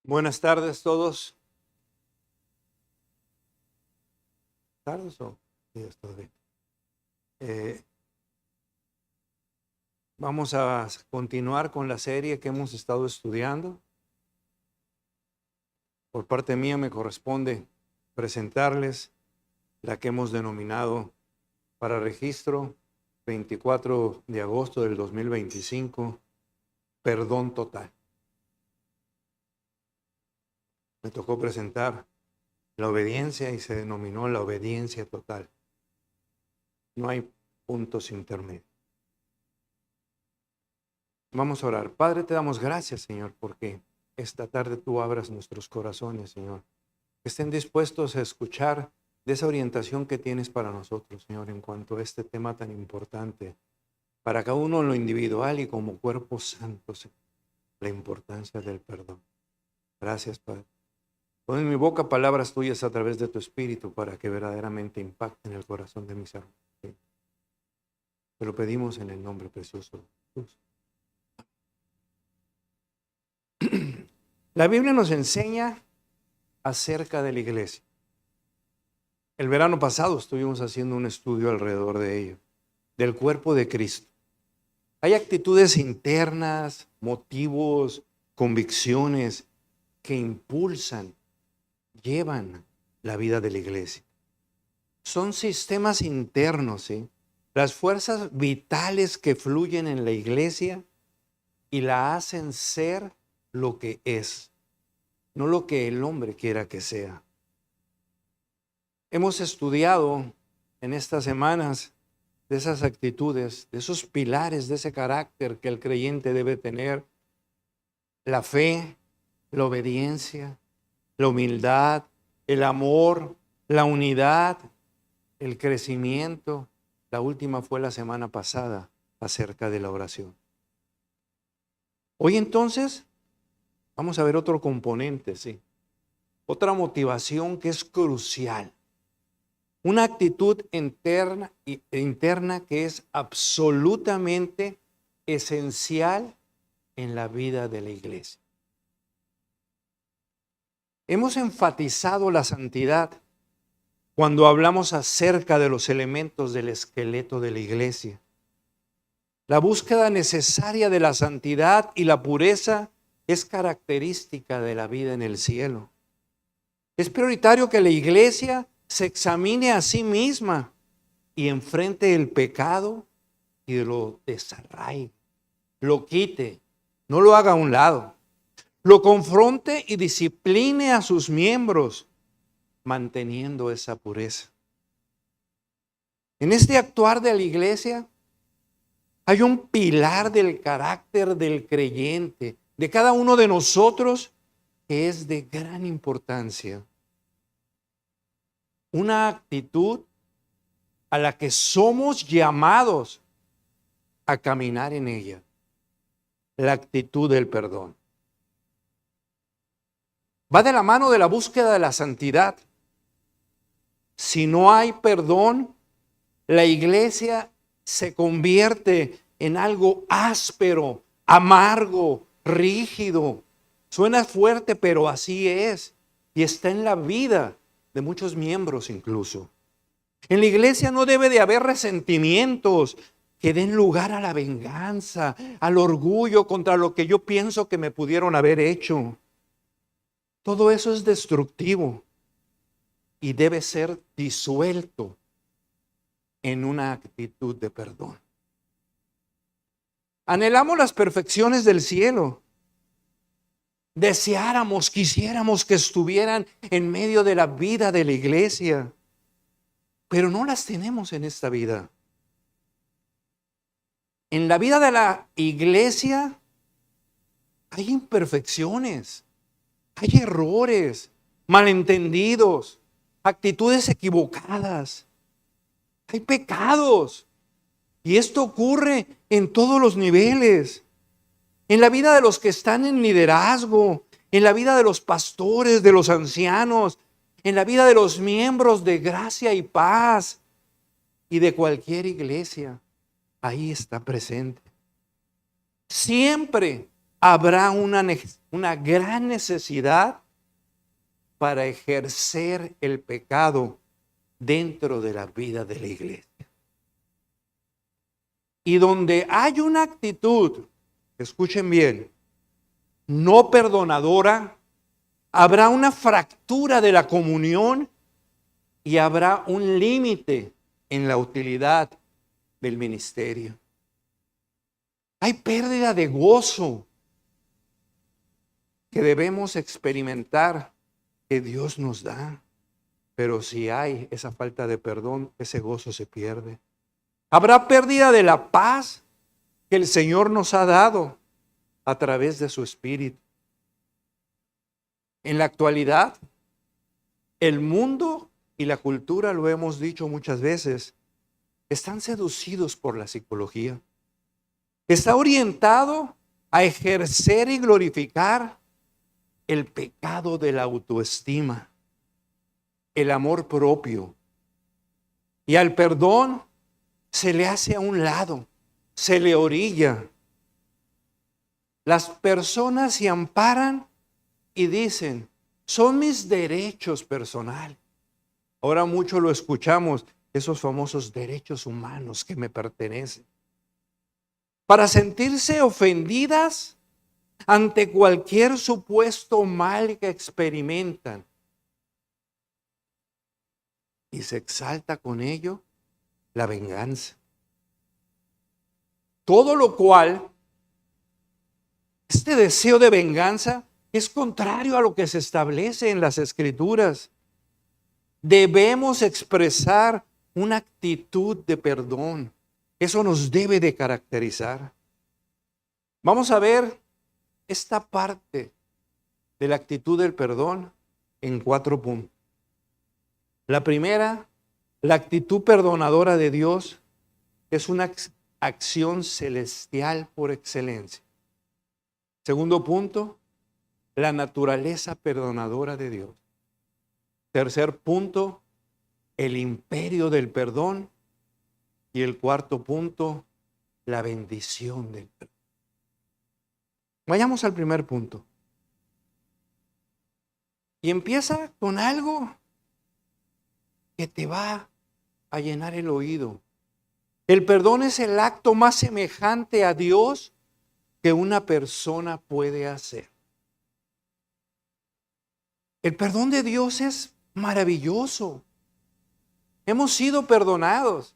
Buenas tardes todos. ¿Tardes o días todavía? Vamos a continuar con la serie que hemos estado estudiando. Por parte mía me corresponde presentarles la que hemos denominado para registro 24 de agosto del 2025, perdón total. Me tocó presentar la obediencia y se denominó la obediencia total. No hay puntos intermedios. Vamos a orar. Padre, te damos gracias, Señor, porque esta tarde tú abras nuestros corazones, Señor. Que estén dispuestos a escuchar de esa orientación que tienes para nosotros, Señor, en cuanto a este tema tan importante, para cada uno en lo individual y como cuerpo santo, Señor, la importancia del perdón. Gracias, Padre. Pon en mi boca palabras tuyas a través de tu Espíritu para que verdaderamente impacten el corazón de mis hermanos. Te lo pedimos en el nombre precioso de Jesús. La Biblia nos enseña acerca de la iglesia. El verano pasado estuvimos haciendo un estudio alrededor de ello, del cuerpo de Cristo. Hay actitudes internas, motivos, convicciones que impulsan, llevan la vida de la iglesia. Son sistemas internos, ¿sí? Las fuerzas vitales que fluyen en la iglesia y la hacen ser lo que es, no lo que el hombre quiera que sea. Hemos estudiado en estas semanas de esas actitudes, de esos pilares, de ese carácter que el creyente debe tener: la fe, la obediencia, la humildad, el amor, la unidad, el crecimiento. La última fue la semana pasada acerca de la oración. Hoy entonces vamos a ver otro componente, sí. Otra motivación que es crucial. Una actitud interna que es absolutamente esencial en la vida de la iglesia. Hemos enfatizado la santidad cuando hablamos acerca de los elementos del esqueleto de la iglesia. La búsqueda necesaria de la santidad y la pureza es característica de la vida en el cielo. Es prioritario que la iglesia se examine a sí misma y enfrente el pecado y lo desarraigue, lo quite, no lo haga a un lado, lo confronte y discipline a sus miembros, manteniendo esa pureza. En este actuar de la iglesia hay un pilar del carácter del creyente, de cada uno de nosotros, que es de gran importancia. Una actitud a la que somos llamados a caminar en ella. La actitud del perdón. Va de la mano de la búsqueda de la santidad. Si no hay perdón, la iglesia se convierte en algo áspero, amargo, rígido. Suena fuerte, pero así es. Y está en la vida de muchos miembros incluso. En la iglesia no debe de haber resentimientos que den lugar a la venganza, al orgullo contra lo que yo pienso que me pudieron haber hecho. Todo eso es destructivo y debe ser disuelto en una actitud de perdón. Anhelamos las perfecciones del cielo. Deseáramos, quisiéramos que estuvieran en medio de la vida de la iglesia, pero no las tenemos en esta vida. En la vida de la iglesia hay imperfecciones, hay errores, malentendidos, actitudes equivocadas, hay pecados. Y esto ocurre en todos los niveles. En la vida de los que están en liderazgo, en la vida de los pastores, de los ancianos, en la vida de los miembros de Gracia y Paz y de cualquier iglesia. Ahí está presente. Siempre habrá una una gran necesidad para ejercer el pecado dentro de la vida de la iglesia. Y donde hay una actitud, escuchen bien, no perdonadora, habrá una fractura de la comunión y habrá un límite en la utilidad del ministerio. Hay pérdida de gozo que debemos experimentar, que Dios nos da. Pero si hay esa falta de perdón, ese gozo se pierde. Habrá pérdida de la paz que el Señor nos ha dado a través de su Espíritu. En la actualidad, el mundo y la cultura, lo hemos dicho muchas veces, están seducidos por la psicología. Está orientado a ejercer y glorificar el pecado de la autoestima, el amor propio. Y al perdón se le hace a un lado, se le orilla. Las personas se amparan y dicen, son mis derechos personales. Ahora mucho lo escuchamos, esos famosos derechos humanos que me pertenecen. Para sentirse ofendidas ante cualquier supuesto mal que experimentan. Y se exalta con ello la venganza. Todo lo cual, este deseo de venganza es contrario a lo que se establece en las Escrituras. Debemos expresar una actitud de perdón. Eso nos debe de caracterizar. Vamos a ver esta parte de la actitud del perdón en 4 puntos. La primera, la actitud perdonadora de Dios es una acción celestial por excelencia. Segundo punto, la naturaleza perdonadora de Dios. Tercer punto, el imperio del perdón. Y el cuarto punto, la bendición del perdón. Vayamos al primer punto. Y empieza con algo que te va a llenar el oído. El perdón es el acto más semejante a Dios que una persona puede hacer. El perdón de Dios es maravilloso. Hemos sido perdonados.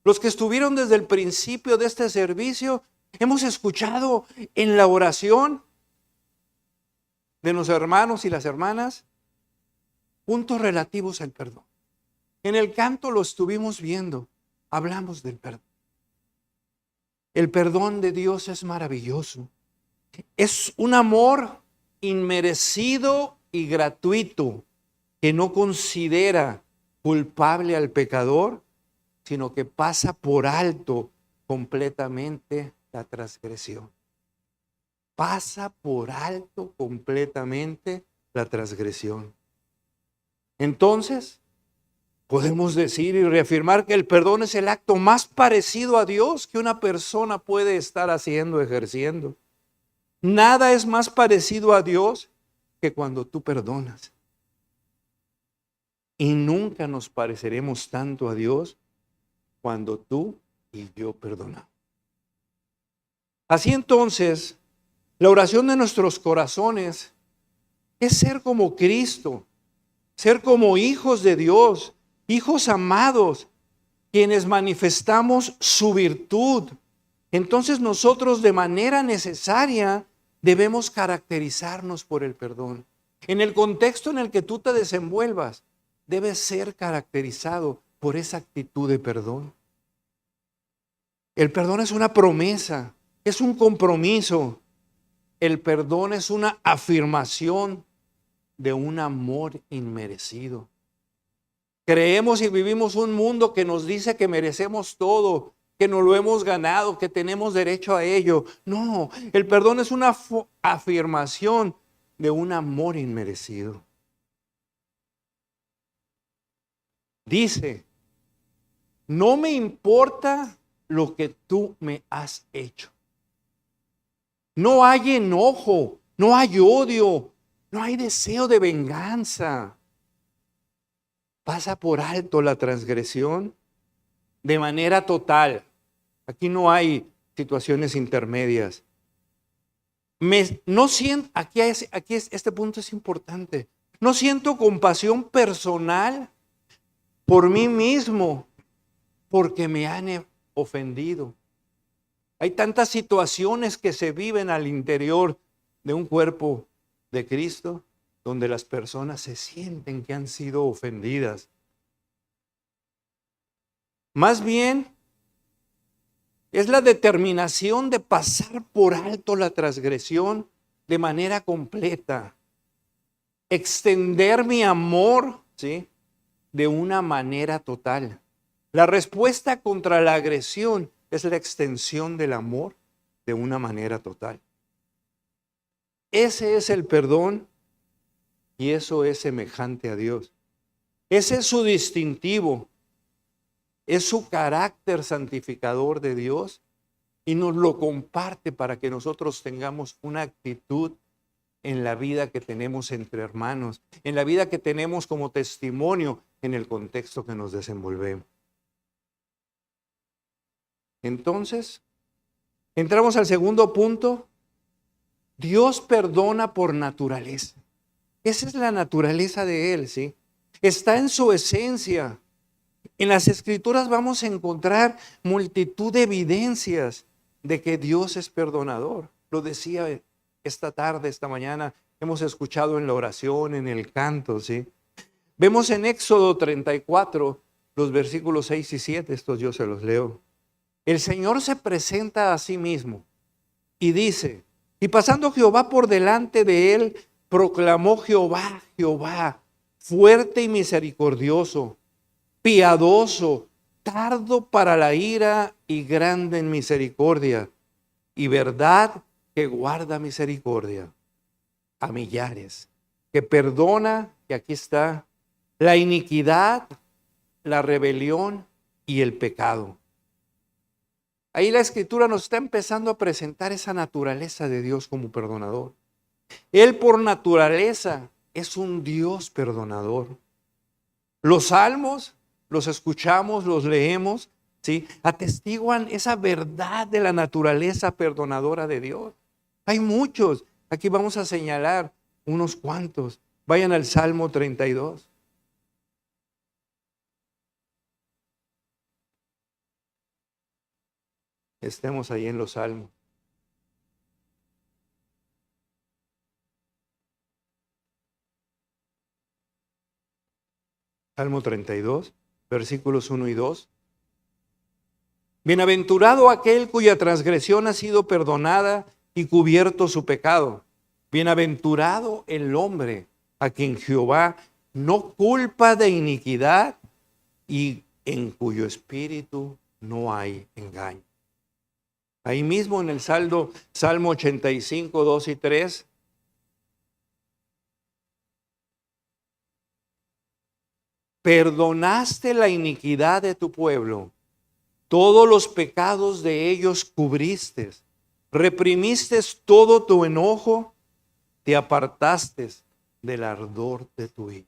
Los que estuvieron desde el principio de este servicio, hemos escuchado en la oración de los hermanos y las hermanas puntos relativos al perdón. En el canto lo estuvimos viendo, hablamos del perdón. El perdón de Dios es maravilloso. Es un amor inmerecido y gratuito que no considera culpable al pecador, sino que pasa por alto completamente la transgresión. Pasa por alto completamente la transgresión. Entonces, podemos decir y reafirmar que el perdón es el acto más parecido a Dios que una persona puede estar haciendo, ejerciendo. Nada es más parecido a Dios que cuando tú perdonas. Y nunca nos pareceremos tanto a Dios cuando tú y yo perdonamos. Así entonces, la oración de nuestros corazones es ser como Cristo, ser como hijos de Dios, hijos amados, quienes manifestamos su virtud. Entonces nosotros de manera necesaria debemos caracterizarnos por el perdón. En el contexto en el que tú te desenvuelvas, debes ser caracterizado por esa actitud de perdón. El perdón es una promesa, es un compromiso. El perdón es una afirmación de un amor inmerecido. Creemos y vivimos un mundo que nos dice que merecemos todo, que nos lo hemos ganado, que tenemos derecho a ello. No, el perdón es una afirmación de un amor inmerecido. Dice, no me importa lo que tú me has hecho. No hay enojo No hay odio, no hay deseo de venganza. Pasa por alto la transgresión de manera total. Aquí no hay situaciones intermedias. No siento, este punto es importante. No siento compasión personal por mí mismo porque me han ofendido. Hay tantas situaciones que se viven al interior de un cuerpo de Cristo donde las personas se sienten que han sido ofendidas. Más bien, es la determinación de pasar por alto la transgresión de manera completa. Extender mi amor, ¿sí?, de una manera total. La respuesta contra la agresión es la extensión del amor de una manera total. Ese es el perdón y eso es semejante a Dios. Ese es su distintivo. Es su carácter santificador de Dios y nos lo comparte para que nosotros tengamos una actitud en la vida que tenemos entre hermanos, en la vida que tenemos como testimonio en el contexto que nos desenvolvemos. Entonces, entramos al segundo punto. Dios perdona por naturaleza. Esa es la naturaleza de Él, ¿sí? Está en su esencia. En las Escrituras vamos a encontrar multitud de evidencias de que Dios es perdonador. Lo decía esta tarde, esta mañana, hemos escuchado en la oración, en el canto, ¿sí? Vemos en Éxodo 34, los versículos 6 y 7, estos yo se los leo. El Señor se presenta a sí mismo y dice, y pasando Jehová por delante de él, proclamó Jehová, Jehová, fuerte y misericordioso, piadoso, tardo para la ira y grande en misericordia, y verdad que guarda misericordia a millares, que perdona, y aquí está, la iniquidad, la rebelión y el pecado. Ahí la Escritura nos está empezando a presentar esa naturaleza de Dios como perdonador. Él por naturaleza es un Dios perdonador. Los salmos los escuchamos, los leemos, ¿sí?, atestiguan esa verdad de la naturaleza perdonadora de Dios. Hay muchos. Aquí vamos a señalar unos cuantos. Vayan al Salmo 32. Estemos ahí en los salmos. Salmo 32, versículos 1 y 2. Bienaventurado aquel cuya transgresión ha sido perdonada y cubierto su pecado. Bienaventurado el hombre a quien Jehová no culpa de iniquidad y en cuyo espíritu no hay engaño. Ahí mismo en el Salmo 85, 2 y 3. Perdonaste la iniquidad de tu pueblo, todos los pecados de ellos cubriste, reprimiste todo tu enojo, te apartaste del ardor de tu ira.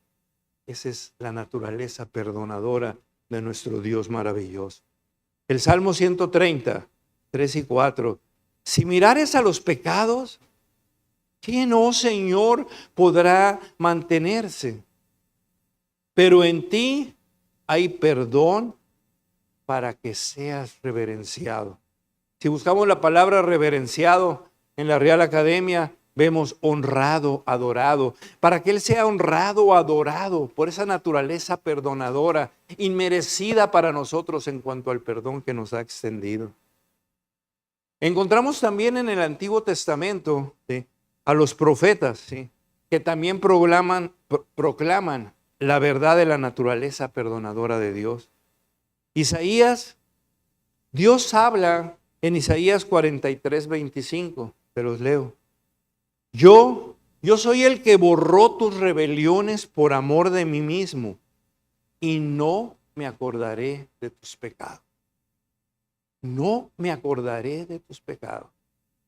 Esa es la naturaleza perdonadora de nuestro Dios maravilloso. El Salmo 130, 3 y 4. Si mirares a los pecados, ¿quién, oh Señor, podrá mantenerse? Pero en ti hay perdón para que seas reverenciado. Si buscamos la palabra reverenciado en la Real Academia, vemos honrado, adorado. Para que Él sea honrado, adorado por esa naturaleza perdonadora, inmerecida para nosotros en cuanto al perdón que nos ha extendido. Encontramos también en el Antiguo Testamento, ¿sí?, a los profetas, ¿sí?, que también proclaman la verdad de la naturaleza perdonadora de Dios. Isaías, Dios habla en Isaías 43, 25, te los leo. Yo soy el que borró tus rebeliones por amor de mí mismo y no me acordaré de tus pecados. No me acordaré de tus pecados.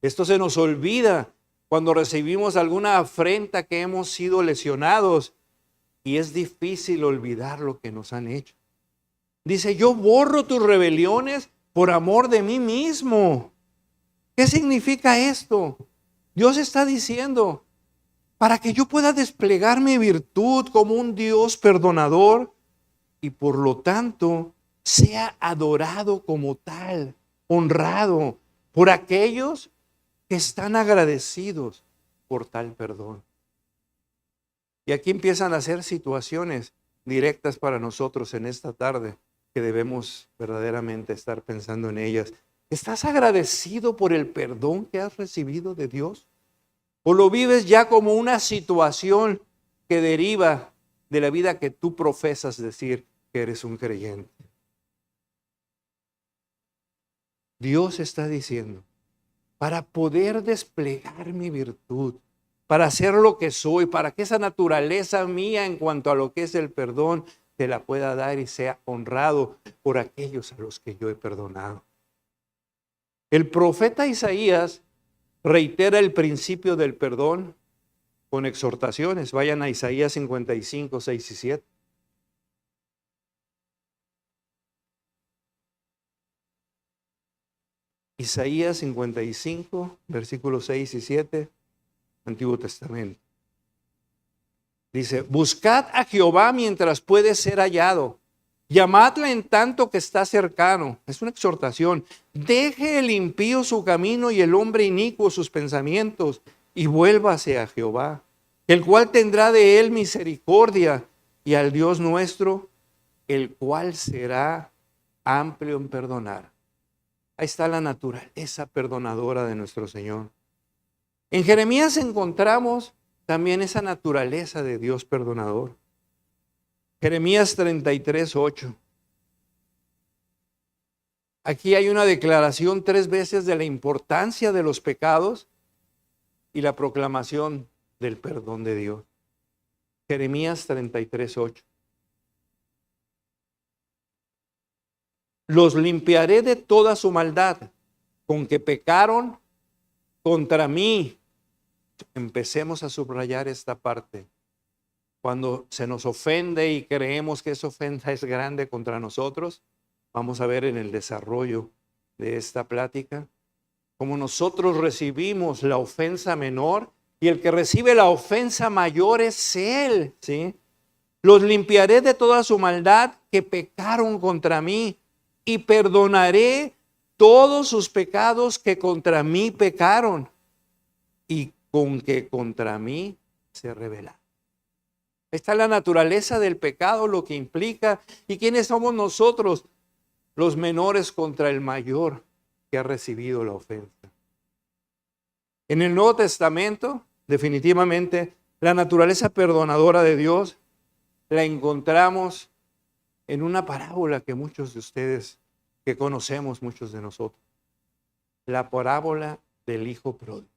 Esto se nos olvida cuando recibimos alguna afrenta que hemos sido lesionados y es difícil olvidar lo que nos han hecho. Dice, yo borro tus rebeliones por amor de mí mismo. ¿Qué significa esto? Dios está diciendo, para que yo pueda desplegar mi virtud como un Dios perdonador y por lo tanto sea adorado como tal, honrado por aquellos que están agradecidos por tal perdón. Y aquí empiezan a ser situaciones directas para nosotros en esta tarde que debemos verdaderamente estar pensando en ellas. ¿Estás agradecido por el perdón que has recibido de Dios? ¿O lo vives ya como una situación que deriva de la vida que tú profesas decir que eres un creyente? Dios está diciendo, para poder desplegar mi virtud, para ser lo que soy, para que esa naturaleza mía en cuanto a lo que es el perdón te la pueda dar y sea honrado por aquellos a los que yo he perdonado. El profeta Isaías reitera el principio del perdón con exhortaciones. Vayan a Isaías 55, 6 y 7. Isaías 55, versículos 6 y 7, Antiguo Testamento. Dice, buscad a Jehová mientras puede ser hallado. Llamadle en tanto que está cercano. Es una exhortación. Deje el impío su camino y el hombre inicuo sus pensamientos y vuélvase a Jehová, el cual tendrá de él misericordia, y al Dios nuestro, el cual será amplio en perdonar. Ahí está la naturaleza perdonadora de nuestro Señor. En Jeremías encontramos también esa naturaleza de Dios perdonador. Jeremías 33, 8. Aquí hay una declaración 3 veces de la importancia de los pecados y la proclamación del perdón de Dios. Jeremías 33, 8. Los limpiaré de toda su maldad, con que pecaron contra mí. Empecemos a subrayar esta parte. Cuando se nos ofende y creemos que esa ofensa es grande contra nosotros, vamos a ver en el desarrollo de esta plática cómo nosotros recibimos la ofensa menor y el que recibe la ofensa mayor es Él, ¿sí? Los limpiaré de toda su maldad que pecaron contra mí y perdonaré todos sus pecados que contra mí pecaron y con que contra mí se rebelaron. Esta es la naturaleza del pecado, lo que implica. ¿Y quiénes somos nosotros? Los menores contra el mayor que ha recibido la ofensa. En el Nuevo Testamento, definitivamente, la naturaleza perdonadora de Dios la encontramos en una parábola que muchos de ustedes, que conocemos muchos de nosotros. La parábola del hijo pródigo.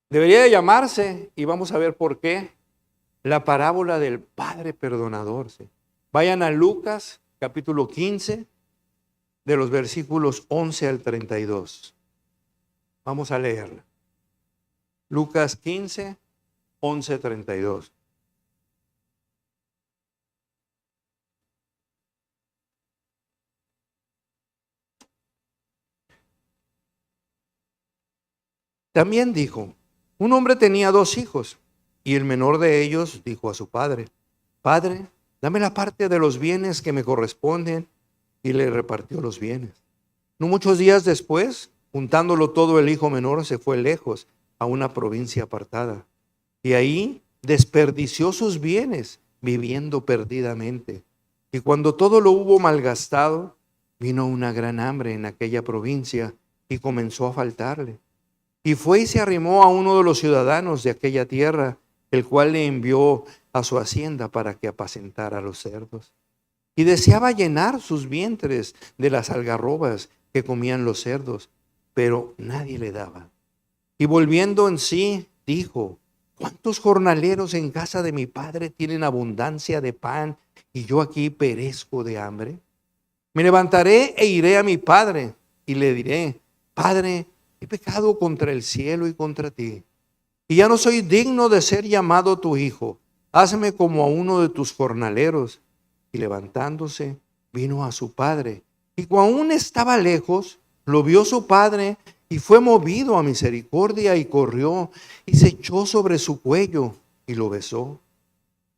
Debería de llamarse, y vamos a ver por qué, la parábola del Padre perdonador. ¿Sí? Vayan a Lucas, capítulo 15, de los versículos 11 al 32. Vamos a leerla. Lucas 15, 11, 32. También dijo, un hombre tenía 2 hijos, y el menor de ellos dijo a su padre, Padre, dame la parte de los bienes que me corresponden, y le repartió los bienes. No muchos días después, juntándolo todo, el hijo menor se fue lejos a una provincia apartada, y ahí desperdició sus bienes, viviendo perdidamente. Y cuando todo lo hubo malgastado, vino una gran hambre en aquella provincia, y comenzó a faltarle. Y fue y se arrimó a uno de los ciudadanos de aquella tierra, el cual le envió a su hacienda para que apacentara los cerdos. Y deseaba llenar sus vientres de las algarrobas que comían los cerdos, pero nadie le daba. Y volviendo en sí, dijo, ¿cuántos jornaleros en casa de mi padre tienen abundancia de pan y yo aquí perezco de hambre? Me levantaré e iré a mi padre y le diré, Padre, he pecado contra el cielo y contra ti, y ya no soy digno de ser llamado tu hijo. Hazme como a uno de tus jornaleros. Y levantándose, vino a su padre. Y cuando aún estaba lejos, lo vio su padre y fue movido a misericordia y corrió y se echó sobre su cuello y lo besó.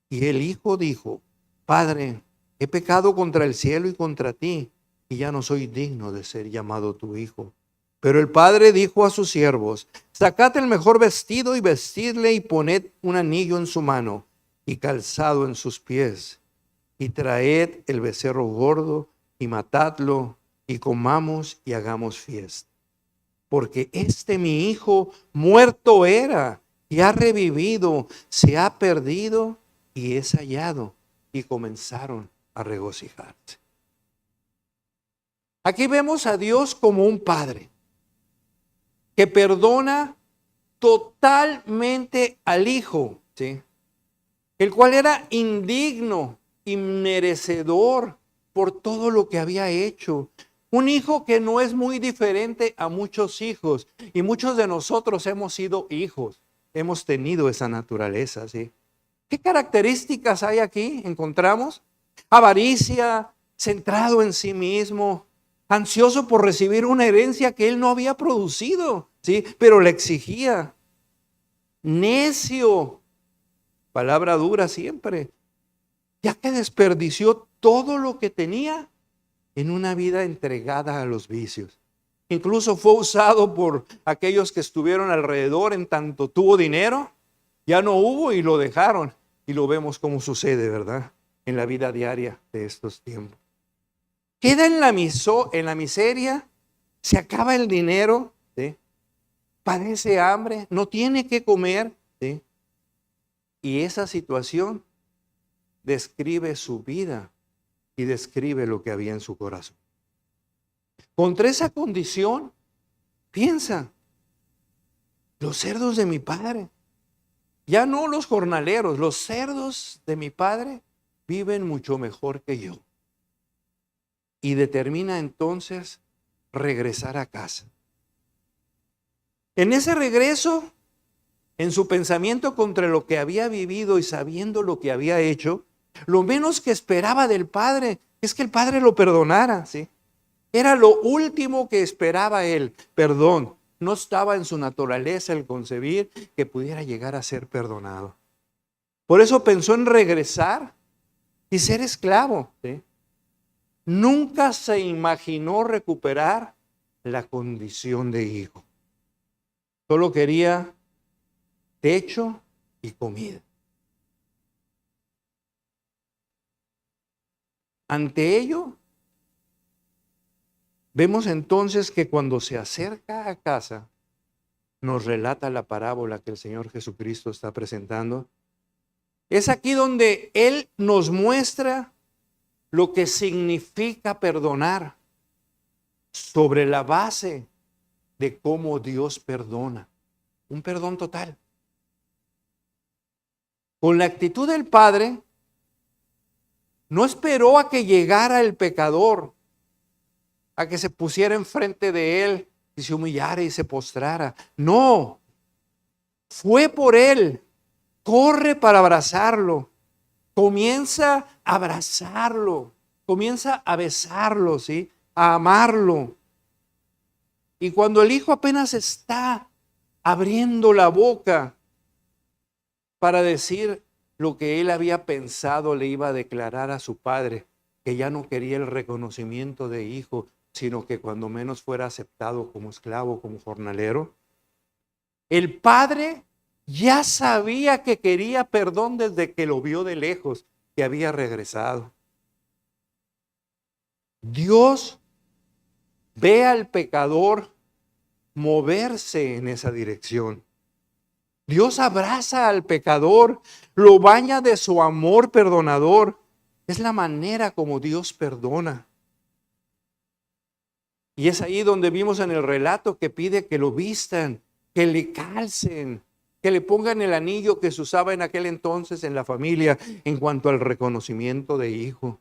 Y el hijo dijo: Padre, he pecado contra el cielo y contra ti, y ya no soy digno de ser llamado tu hijo. Pero el padre dijo a sus siervos: Sacad el mejor vestido y vestidle y poned un anillo en su mano y calzado en sus pies. Y traed el becerro gordo y matadlo y comamos y hagamos fiesta. Porque este mi hijo muerto era y ha revivido, se ha perdido y es hallado. Y comenzaron a regocijarse. Aquí vemos a Dios como un padre que perdona totalmente al hijo, ¿sí?, el cual era indigno, inmerecedor por todo lo que había hecho. Un hijo que no es muy diferente a muchos hijos, y muchos de nosotros hemos sido hijos, hemos tenido esa naturaleza, ¿sí? ¿Qué características hay aquí? Encontramos avaricia, centrado en sí mismo, ansioso por recibir una herencia que él no había producido, ¿sí?, pero le exigía. Necio, palabra dura siempre, ya que desperdició todo lo que tenía en una vida entregada a los vicios. Incluso fue usado por aquellos que estuvieron alrededor, en tanto tuvo dinero, ya no hubo y lo dejaron. Y lo vemos como sucede, ¿verdad?, en la vida diaria de estos tiempos. Queda en la miseria, se acaba el dinero, ¿sí?, padece hambre, no tiene que comer, ¿sí?, y esa situación describe su vida y describe lo que había en su corazón. Contra esa condición, piensa: los cerdos de mi padre, ya no los jornaleros, los cerdos de mi padre viven mucho mejor que yo. Y determina entonces regresar a casa. En ese regreso, en su pensamiento contra lo que había vivido y sabiendo lo que había hecho, lo menos que esperaba del padre es que el padre lo perdonara, ¿sí? Era lo último que esperaba él, perdón. No estaba en su naturaleza el concebir que pudiera llegar a ser perdonado. Por eso pensó en regresar y ser esclavo, ¿sí? Nunca se imaginó recuperar la condición de hijo. Solo quería techo y comida. Ante ello, vemos entonces que cuando se acerca a casa, nos relata la parábola que el Señor Jesucristo está presentando. Es aquí donde Él nos muestra lo que significa perdonar sobre la base de cómo Dios perdona. Un perdón total. Con la actitud del Padre, no esperó a que llegara el pecador, a que se pusiera enfrente de él y se humillara y se postrara. No, fue por él, corre para abrazarlo, comienza a abrazarlo, comienza a besarlo, ¿sí?, a amarlo. Y cuando el hijo apenas está abriendo la boca para decir lo que él había pensado, le iba a declarar a su padre que ya no quería el reconocimiento de hijo, sino que cuando menos fuera aceptado como esclavo, como jornalero. El padre ya sabía que quería perdón desde que lo vio de lejos, que había regresado. Dios ve al pecador moverse en esa dirección. Dios abraza al pecador, lo baña de su amor perdonador. Es la manera como Dios perdona. Y es ahí donde vimos en el relato que pide que lo vistan, que le calcen, que le pongan el anillo que se usaba en aquel entonces en la familia en cuanto al reconocimiento de hijo.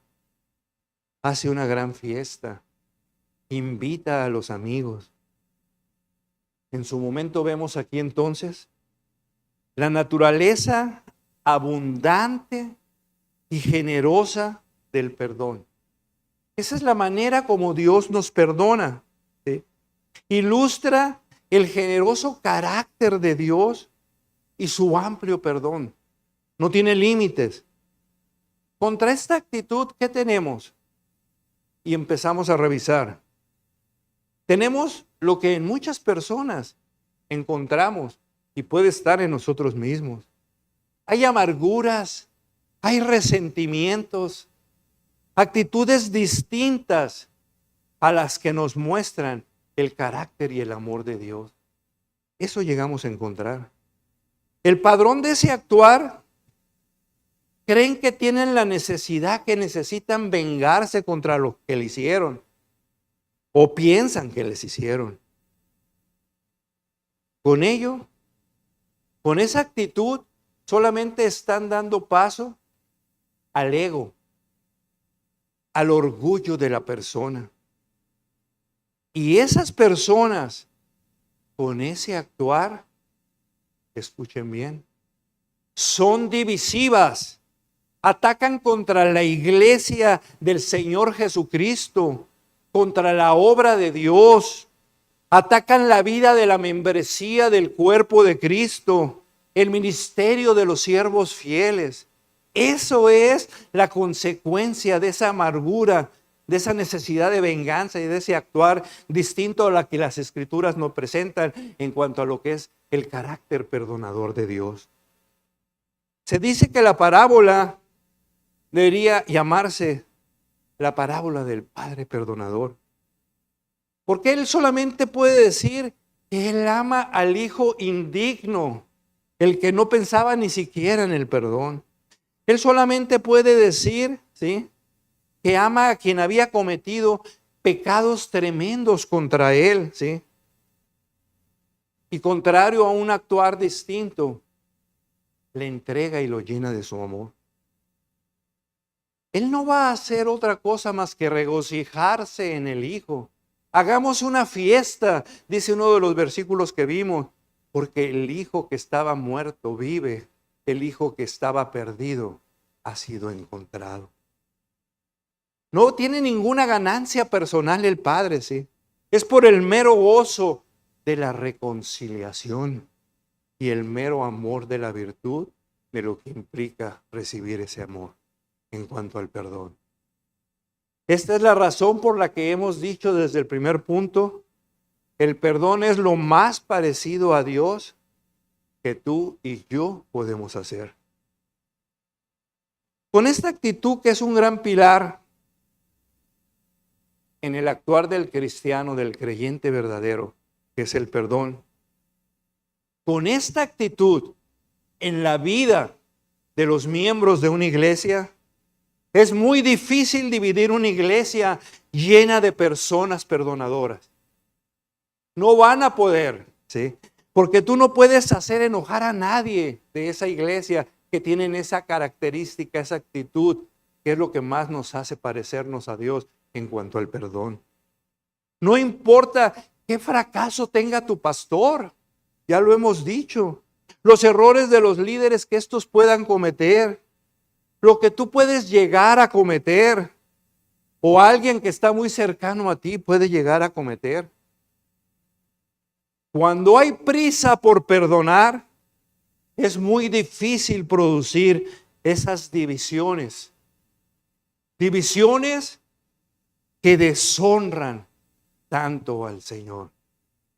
Hace una gran fiesta, invita a los amigos. En su momento vemos aquí entonces la naturaleza abundante y generosa del perdón. Esa es la manera como Dios nos perdona, ¿sí? Ilustra el generoso carácter de Dios y su amplio perdón. No tiene límites. Contra esta actitud, ¿qué tenemos? Y empezamos a revisar. Tenemos lo que en muchas personas encontramos y puede estar en nosotros mismos. Hay amarguras, hay resentimientos, actitudes distintas a las que nos muestran el carácter y el amor de Dios. Eso llegamos a encontrar. El padrón de ese actuar, creen que tienen la necesidad, que necesitan vengarse contra los que le hicieron, o piensan que les hicieron. Con ello, con esa actitud, solamente están dando paso al ego, al orgullo de la persona. Y esas personas, con ese actuar, escuchen bien, son divisivas, atacan contra la iglesia del Señor Jesucristo, contra la obra de Dios, atacan la vida de la membresía del cuerpo de Cristo, el ministerio de los siervos fieles. Eso es la consecuencia de esa amargura, de esa necesidad de venganza y de ese actuar distinto a la que las Escrituras nos presentan en cuanto a lo que es el carácter perdonador de Dios. Se dice que la parábola debería llamarse la parábola del Padre perdonador, porque Él solamente puede decir que Él ama al hijo indigno, el que no pensaba ni siquiera en el perdón. Él solamente puede decir, ¿sí?, que ama a quien había cometido pecados tremendos contra Él, ¿sí? Y contrario a un actuar distinto, le entrega y lo llena de su amor. Él no va a hacer otra cosa más que regocijarse en el Hijo. Hagamos una fiesta, dice uno de los versículos que vimos, porque el hijo que estaba muerto vive, el hijo que estaba perdido ha sido encontrado. No tiene ninguna ganancia personal el Padre, ¿sí? Es por el mero gozo de la reconciliación y el mero amor de la virtud de lo que implica recibir ese amor en cuanto al perdón. Esta es la razón por la que hemos dicho desde el primer punto, el perdón es lo más parecido a Dios que tú y yo podemos hacer. Con esta actitud, que es un gran pilar en el actuar del cristiano, del creyente verdadero, que es el perdón, con esta actitud en la vida de los miembros de una iglesia, es muy difícil dividir una iglesia llena de personas perdonadoras. No van a poder, ¿sí? Porque tú no puedes hacer enojar a nadie de esa iglesia que tienen esa característica, esa actitud, que es lo que más nos hace parecernos a Dios en cuanto al perdón. No importa qué fracaso tenga tu pastor, ya lo hemos dicho, los errores de los líderes que estos puedan cometer, lo que tú puedes llegar a cometer, o alguien que está muy cercano a ti puede llegar a cometer. Cuando hay prisa por perdonar, es muy difícil producir esas divisiones. Divisiones que deshonran tanto al Señor.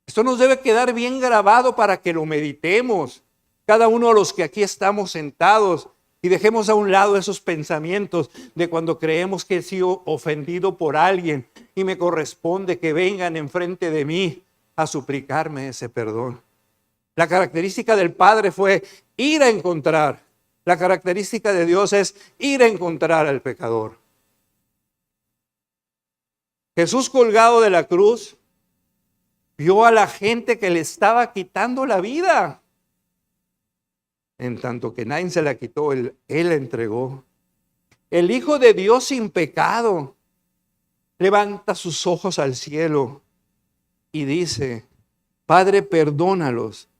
Esto nos debe quedar bien grabado para que lo meditemos, cada uno de los que aquí estamos sentados, y dejemos a un lado esos pensamientos de cuando creemos que he sido ofendido por alguien y me corresponde que vengan enfrente de mí a suplicarme ese perdón. La característica del Padre fue ir a encontrar. La característica de Dios es ir a encontrar al pecador. Jesús, colgado de la cruz, vio a la gente que le estaba quitando la vida. En tanto que nadie se la quitó, él la entregó. El Hijo de Dios sin pecado levanta sus ojos al cielo y dice, Padre, perdónalos,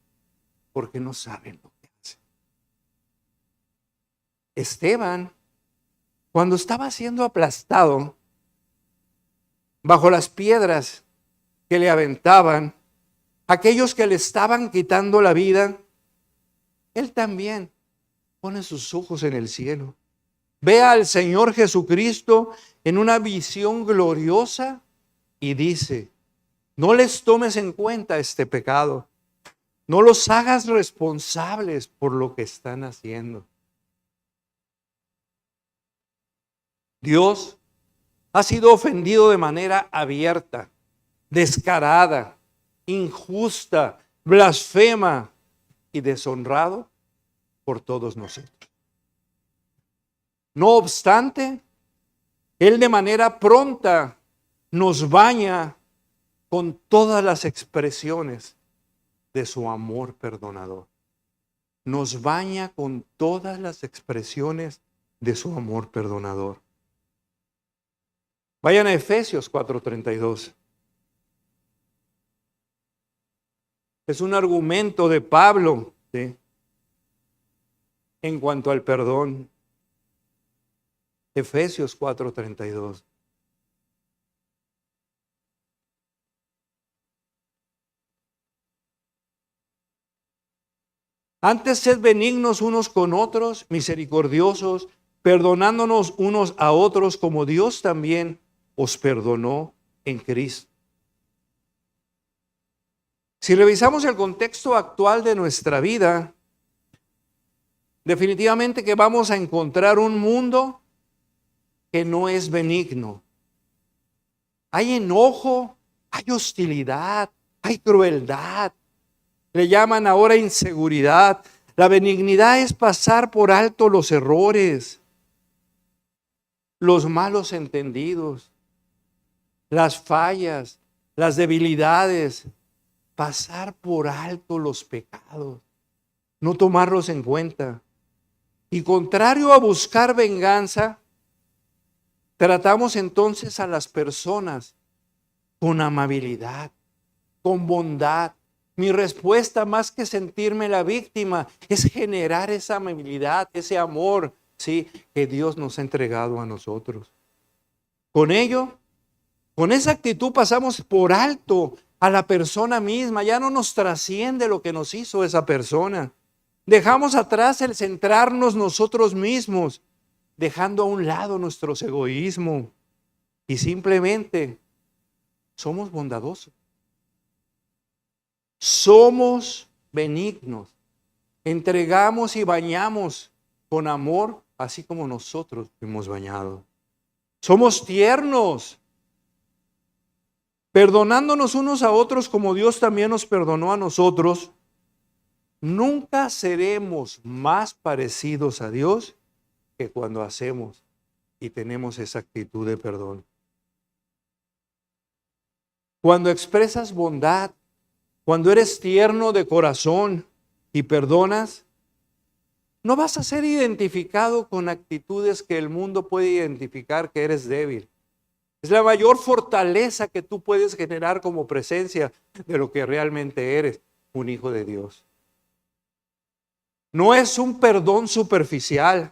porque no saben lo que hacen. Esteban, cuando estaba siendo aplastado bajo las piedras que le aventaban, aquellos que le estaban quitando la vida, él también pone sus ojos en el cielo. Ve al Señor Jesucristo en una visión gloriosa y dice: no les tomes en cuenta este pecado, no los hagas responsables por lo que están haciendo. Dios ha sido ofendido de manera abierta, descarada, injusta, blasfema y deshonrado por todos nosotros. No obstante, Él de manera pronta nos baña con todas las expresiones de su amor perdonador. Nos baña con todas las expresiones de su amor perdonador. Vayan a Efesios 4:32. Es un argumento de Pablo, ¿sí?, en cuanto al perdón. Efesios 4:32. Antes sed benignos unos con otros, misericordiosos, perdonándonos unos a otros como Dios también os perdonó en Cristo. Si revisamos el contexto actual de nuestra vida, definitivamente que vamos a encontrar un mundo que no es benigno. Hay enojo, hay hostilidad, hay crueldad. Le llaman ahora inseguridad. La benignidad es pasar por alto los errores, los malos entendidos, las fallas, las debilidades, pasar por alto los pecados, no tomarlos en cuenta. Y contrario a buscar venganza, tratamos entonces a las personas con amabilidad, con bondad. Mi respuesta, más que sentirme la víctima, es generar esa amabilidad, ese amor, ¿sí?, que Dios nos ha entregado a nosotros. Con ello, con esa actitud pasamos por alto a la persona misma. Ya no nos trasciende lo que nos hizo esa persona. Dejamos atrás el centrarnos nosotros mismos, dejando a un lado nuestros egoísmos, y simplemente somos bondadosos. Somos benignos. Entregamos y bañamos con amor, así como nosotros fuimos bañados. Somos tiernos, perdonándonos unos a otros como Dios también nos perdonó a nosotros. Nunca seremos más parecidos a Dios que cuando hacemos y tenemos esa actitud de perdón. Cuando expresas bondad, cuando eres tierno de corazón y perdonas, no vas a ser identificado con actitudes que el mundo puede identificar que eres débil. Es la mayor fortaleza que tú puedes generar como presencia de lo que realmente eres, un hijo de Dios. No es un perdón superficial,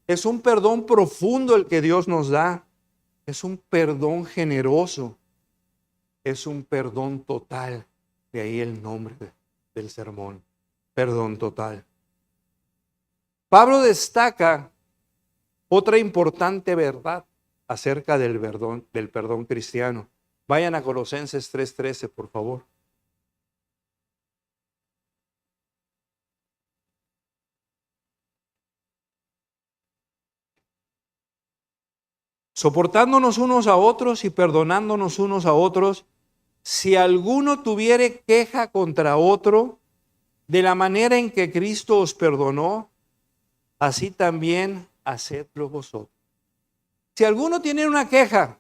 es un perdón profundo el que Dios nos da. Es un perdón generoso, es un perdón total. De ahí el nombre del sermón, perdón total. Pablo destaca otra importante verdad acerca del perdón cristiano. Vayan a Colosenses 3:13, por favor. Soportándonos unos a otros y perdonándonos unos a otros, si alguno tuviere queja contra otro, de la manera en que Cristo os perdonó, así también hacedlo vosotros. Si alguno tiene una queja,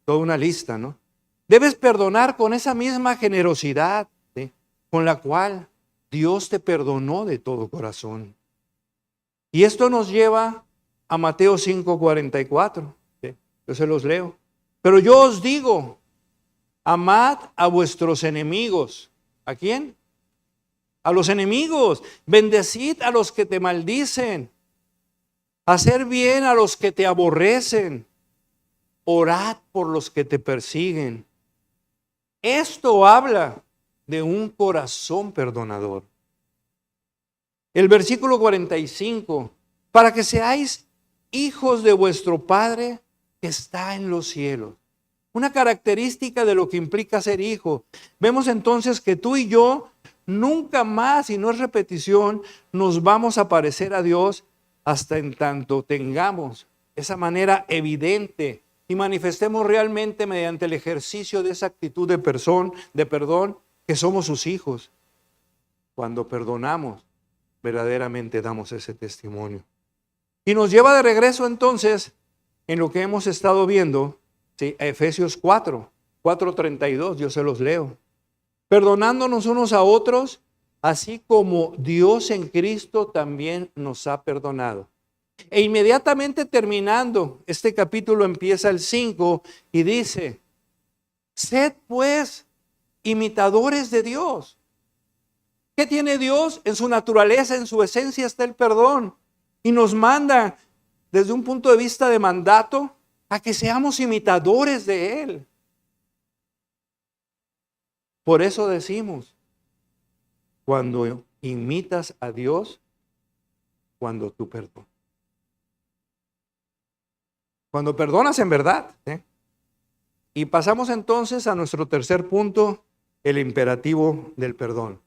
toda una lista, ¿no? Debes perdonar con esa misma generosidad, ¿sí?, con la cual Dios te perdonó de todo corazón. Y esto nos lleva a Mateo 5:44. ¿Sí? Yo se los leo. Pero yo os digo Amad a vuestros enemigos. ¿A quién? A los enemigos. Bendecid a los que te maldicen. Hacer bien a los que te aborrecen. Orad por los que te persiguen. Esto habla de un corazón perdonador. El versículo 45, para que seáis hijos de vuestro Padre que está en los cielos. Una característica de lo que implica ser hijo. Vemos entonces que tú y yo nunca más, y no es repetición, nos vamos a parecer a Dios hasta en tanto tengamos esa manera evidente y manifestemos realmente mediante el ejercicio de esa actitud de perdón, que somos sus hijos. Cuando perdonamos, verdaderamente damos ese testimonio. Y nos lleva de regreso entonces en lo que hemos estado viendo, ¿sí? A Efesios 4:32, yo se los leo. Perdonándonos unos a otros, así como Dios en Cristo también nos ha perdonado. E inmediatamente terminando, este capítulo empieza el 5 y dice, sed pues imitadores de Dios. ¿Qué tiene Dios? En su naturaleza, en su esencia está el perdón. Y nos manda, desde un punto de vista de mandato, a que seamos imitadores de Él. Por eso decimos, cuando imitas a Dios, cuando tú perdonas. Cuando perdonas en verdad. Y pasamos entonces a nuestro tercer punto, el imperativo del perdón.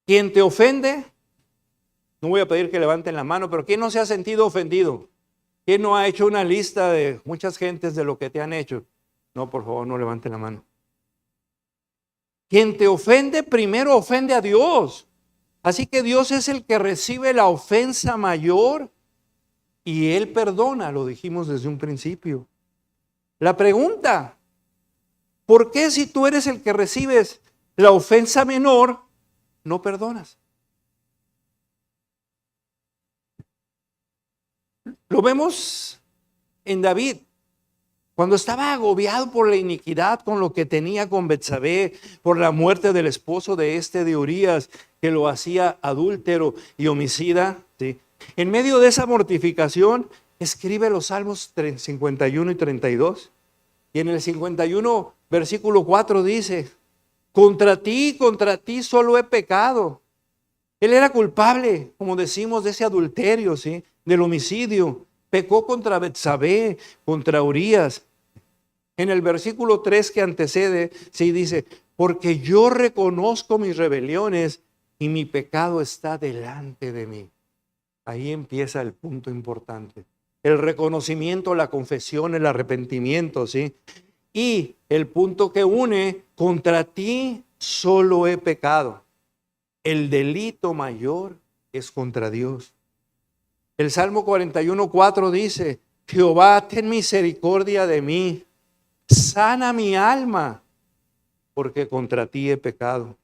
Quien te ofende, no voy a pedir que levanten la mano, pero ¿quién no se ha sentido ofendido? ¿Quién no ha hecho una lista de muchas gentes de lo que te han hecho? No, por favor, no levanten la mano. Quien te ofende, primero ofende a Dios. Así que Dios es el que recibe la ofensa mayor y Él perdona, lo dijimos desde un principio. La pregunta, ¿por qué si tú eres el que recibes la ofensa menor, no perdonas? Lo vemos en David, cuando estaba agobiado por la iniquidad con lo que tenía con Betsabé, por la muerte del esposo de Urías, que lo hacía adúltero y homicida, ¿sí? En medio de esa mortificación, escribe los Salmos 51 y 32. Y en el 51, versículo 4 dice, contra ti solo he pecado. Él era culpable, como decimos, de ese adulterio, ¿sí? Del homicidio. Pecó contra Betsabé, contra Urías. En el versículo 3 que antecede, sí dice, porque yo reconozco mis rebeliones y mi pecado está delante de mí. Ahí empieza el punto importante. El reconocimiento, la confesión, el arrepentimiento, ¿sí? Y el punto que une, contra ti solo he pecado. El delito mayor es contra Dios. El Salmo 41:4 dice, Jehová, ten misericordia de mí, sana mi alma, porque contra ti he pecado.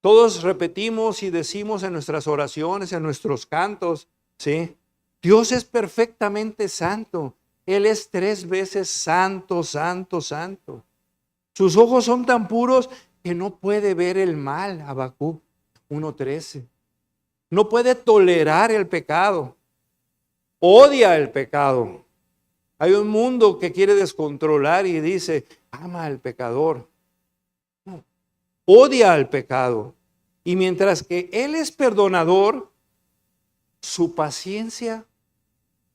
Todos repetimos y decimos en nuestras oraciones, en nuestros cantos, ¿sí? Dios es perfectamente santo. Él es 3 veces santo, santo, santo. Sus ojos son tan puros que no puede ver el mal, Habacuc 1:13. No puede tolerar el pecado. Odia el pecado. Hay un mundo que quiere descontrolar y dice, ama al pecador. No, odia al pecado. Y mientras que Él es perdonador, su paciencia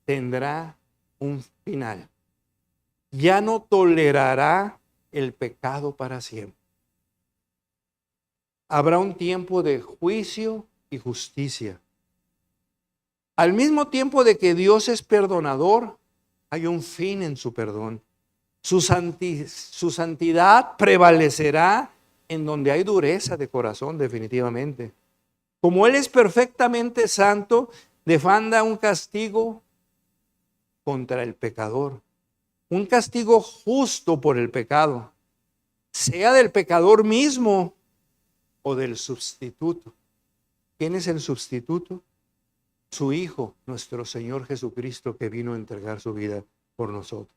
tendrá un final. Ya no tolerará el pecado para siempre. Habrá un tiempo de juicio y justicia. Al mismo tiempo de que Dios es perdonador, hay un fin en su perdón. Su santidad prevalecerá en donde hay dureza de corazón, definitivamente. Como Él es perfectamente santo, demanda un castigo contra el pecador. Un castigo justo por el pecado, sea del pecador mismo o del sustituto. ¿Quién es el sustituto? su Hijo, nuestro Señor Jesucristo, que vino a entregar su vida por nosotros.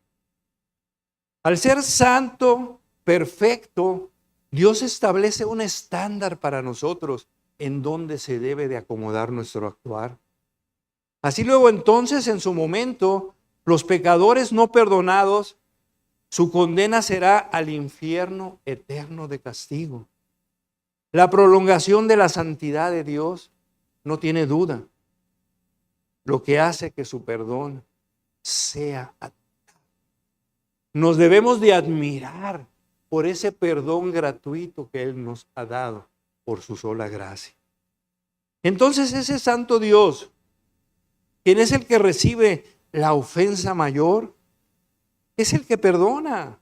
Al ser santo, perfecto, Dios establece un estándar para nosotros en donde se debe de acomodar nuestro actuar. Así luego entonces, en su momento, los pecadores no perdonados, su condena será al infierno eterno de castigo. La prolongación de la santidad de Dios no tiene duda, lo que hace que su perdón sea. Nos debemos de admirar por ese perdón gratuito que Él nos ha dado por su sola gracia. Entonces ese santo Dios, quien es el que recibe la ofensa mayor, es el que perdona.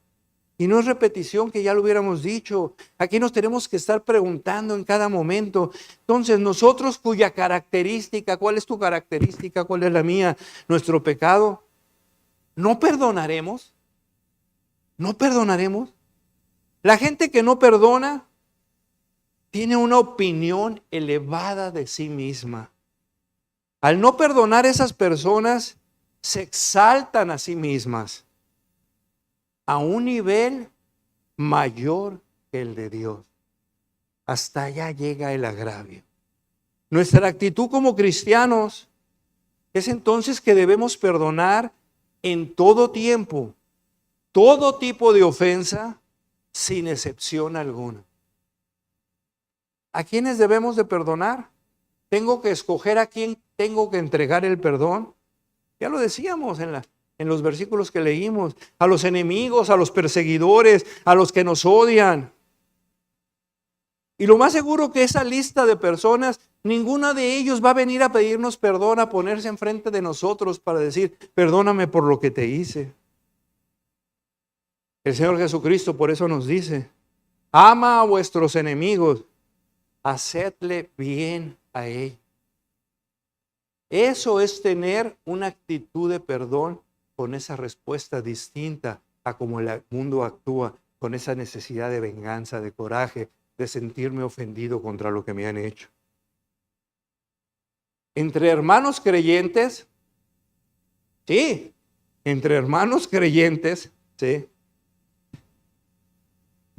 Y no es repetición, que ya lo hubiéramos dicho. Aquí nos tenemos que estar preguntando en cada momento. Entonces nosotros cuya característica, ¿cuál es tu característica? ¿Cuál es la mía? Nuestro pecado. ¿No perdonaremos? ¿No perdonaremos? La gente que no perdona tiene una opinión elevada de sí misma. Al no perdonar, esas personas se exaltan a sí mismas a un nivel mayor que el de Dios. Hasta allá llega el agravio. Nuestra actitud como cristianos es entonces que debemos perdonar en todo tiempo, todo tipo de ofensa, sin excepción alguna. ¿A quiénes debemos de perdonar? ¿Tengo que escoger a quién tengo que entregar el perdón? Ya lo decíamos en los versículos que leímos. A los enemigos, a los perseguidores, a los que nos odian. Y lo más seguro que esa lista de personas, ninguno de ellos va a venir a pedirnos perdón, a ponerse enfrente de nosotros para decir, perdóname por lo que te hice. El Señor Jesucristo por eso nos dice, ama a vuestros enemigos, hacedle bien a ellos. Eso es tener una actitud de perdón con esa respuesta distinta a como el mundo actúa, con esa necesidad de venganza, de coraje, de sentirme ofendido contra lo que me han hecho. Entre hermanos creyentes, sí, entre hermanos creyentes, sí,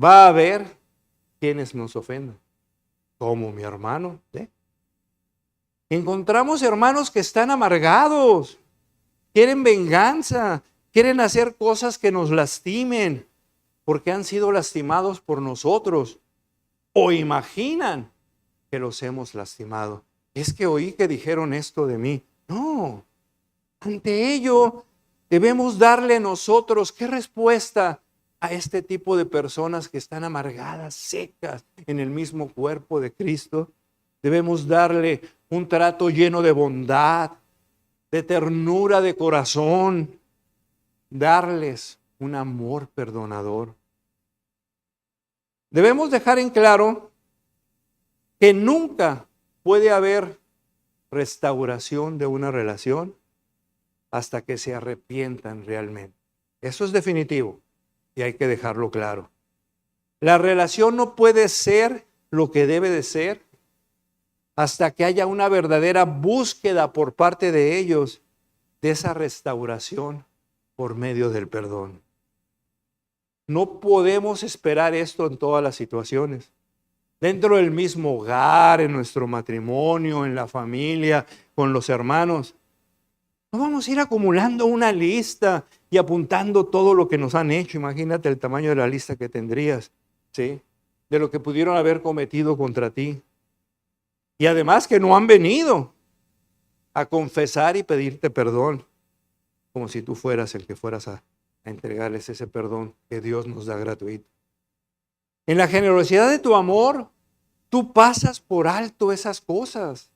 va a haber quienes nos ofendan, como mi hermano, ¿sí? Encontramos hermanos que están amargados, quieren venganza, quieren hacer cosas que nos lastimen, porque han sido lastimados por nosotros, o imaginan que los hemos lastimado. Es que oí que dijeron esto de mí. No, ante ello debemos darle nosotros, ¿qué respuesta a este tipo de personas que están amargadas, secas en el mismo cuerpo de Cristo? Debemos darle un trato lleno de bondad, de ternura de corazón, darles un amor perdonador. Debemos dejar en claro que nunca puede haber restauración de una relación hasta que se arrepientan realmente. Eso es definitivo y hay que dejarlo claro. La relación no puede ser lo que debe de ser hasta que haya una verdadera búsqueda por parte de ellos de esa restauración por medio del perdón. No podemos esperar esto en todas las situaciones. Dentro del mismo hogar, en nuestro matrimonio, en la familia, con los hermanos. No vamos a ir acumulando una lista y apuntando todo lo que nos han hecho. Imagínate el tamaño de la lista que tendrías, ¿sí? De lo que pudieron haber cometido contra ti. Y además que no han venido a confesar y pedirte perdón, como si tú fueras el que fueras a entregarles ese perdón que Dios nos da gratuito. En la generosidad de tu amor, tú pasas por alto esas cosas.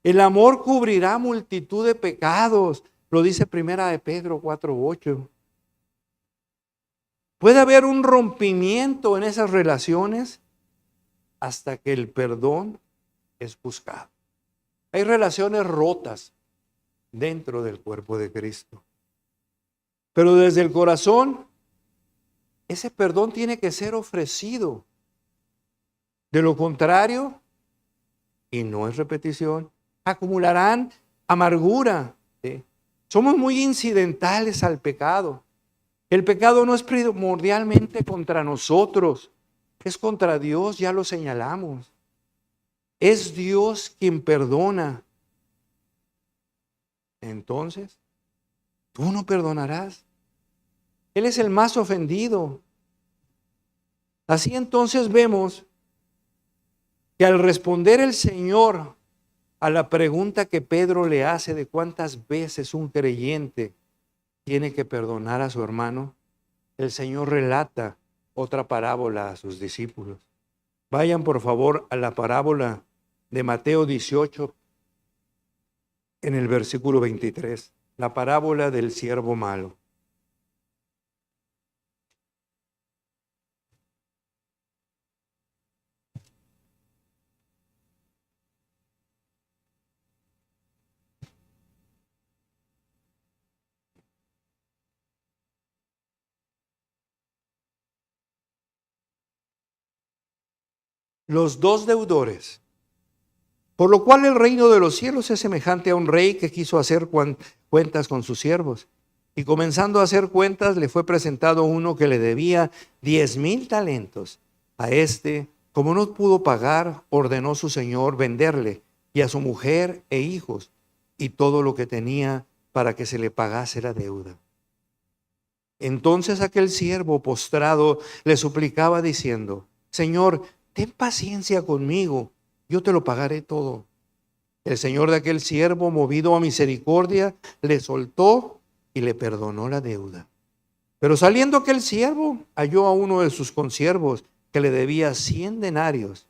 El amor cubrirá multitud de pecados, lo dice Primera de Pedro 4:8. Puede haber un rompimiento en esas relaciones hasta que el perdón es buscado. Hay relaciones rotas dentro del cuerpo de Cristo. Pero desde el corazón, ese perdón tiene que ser ofrecido. De lo contrario, y no es repetición, acumularán amargura. ¿Sí? Somos muy incidentales al pecado. El pecado no es primordialmente contra nosotros, es contra Dios, ya lo señalamos. Es Dios quien perdona. Entonces, tú no perdonarás. Él es el más ofendido. Así entonces vemos que al responder el Señor a la pregunta que Pedro le hace de cuántas veces un creyente tiene que perdonar a su hermano, el Señor relata otra parábola a sus discípulos. Vayan por favor a la parábola de Mateo 18 en el versículo 23, la parábola del siervo malo. Los dos deudores. Por lo cual el reino de los cielos es semejante a un rey que quiso hacer cuentas con sus siervos. Y comenzando a hacer cuentas, le fue presentado uno que le debía 10,000 talentos. A este, como no pudo pagar, ordenó su señor venderle y a su mujer e hijos y todo lo que tenía para que se le pagase la deuda. Entonces aquel siervo postrado le suplicaba diciendo: Señor, ten paciencia conmigo, yo te lo pagaré todo. El señor de aquel siervo, movido a misericordia, le soltó y le perdonó la deuda. Pero saliendo aquel siervo, halló a uno de sus consiervos que le debía 100 denarios.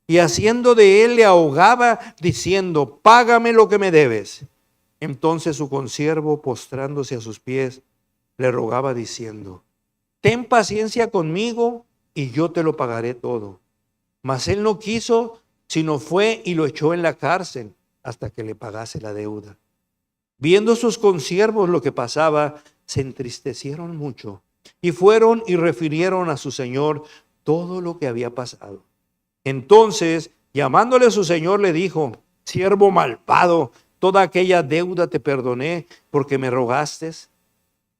Y haciendo de él le ahogaba, diciendo: págame lo que me debes. Entonces su consiervo, postrándose a sus pies, le rogaba diciendo: ten paciencia conmigo y yo te lo pagaré todo. Mas él no quiso, sino fue y lo echó en la cárcel hasta que le pagase la deuda. Viendo sus consiervos lo que pasaba, se entristecieron mucho y fueron y refirieron a su señor todo lo que había pasado. Entonces, llamándole a su señor, le dijo: siervo malvado, toda aquella deuda te perdoné porque me rogaste.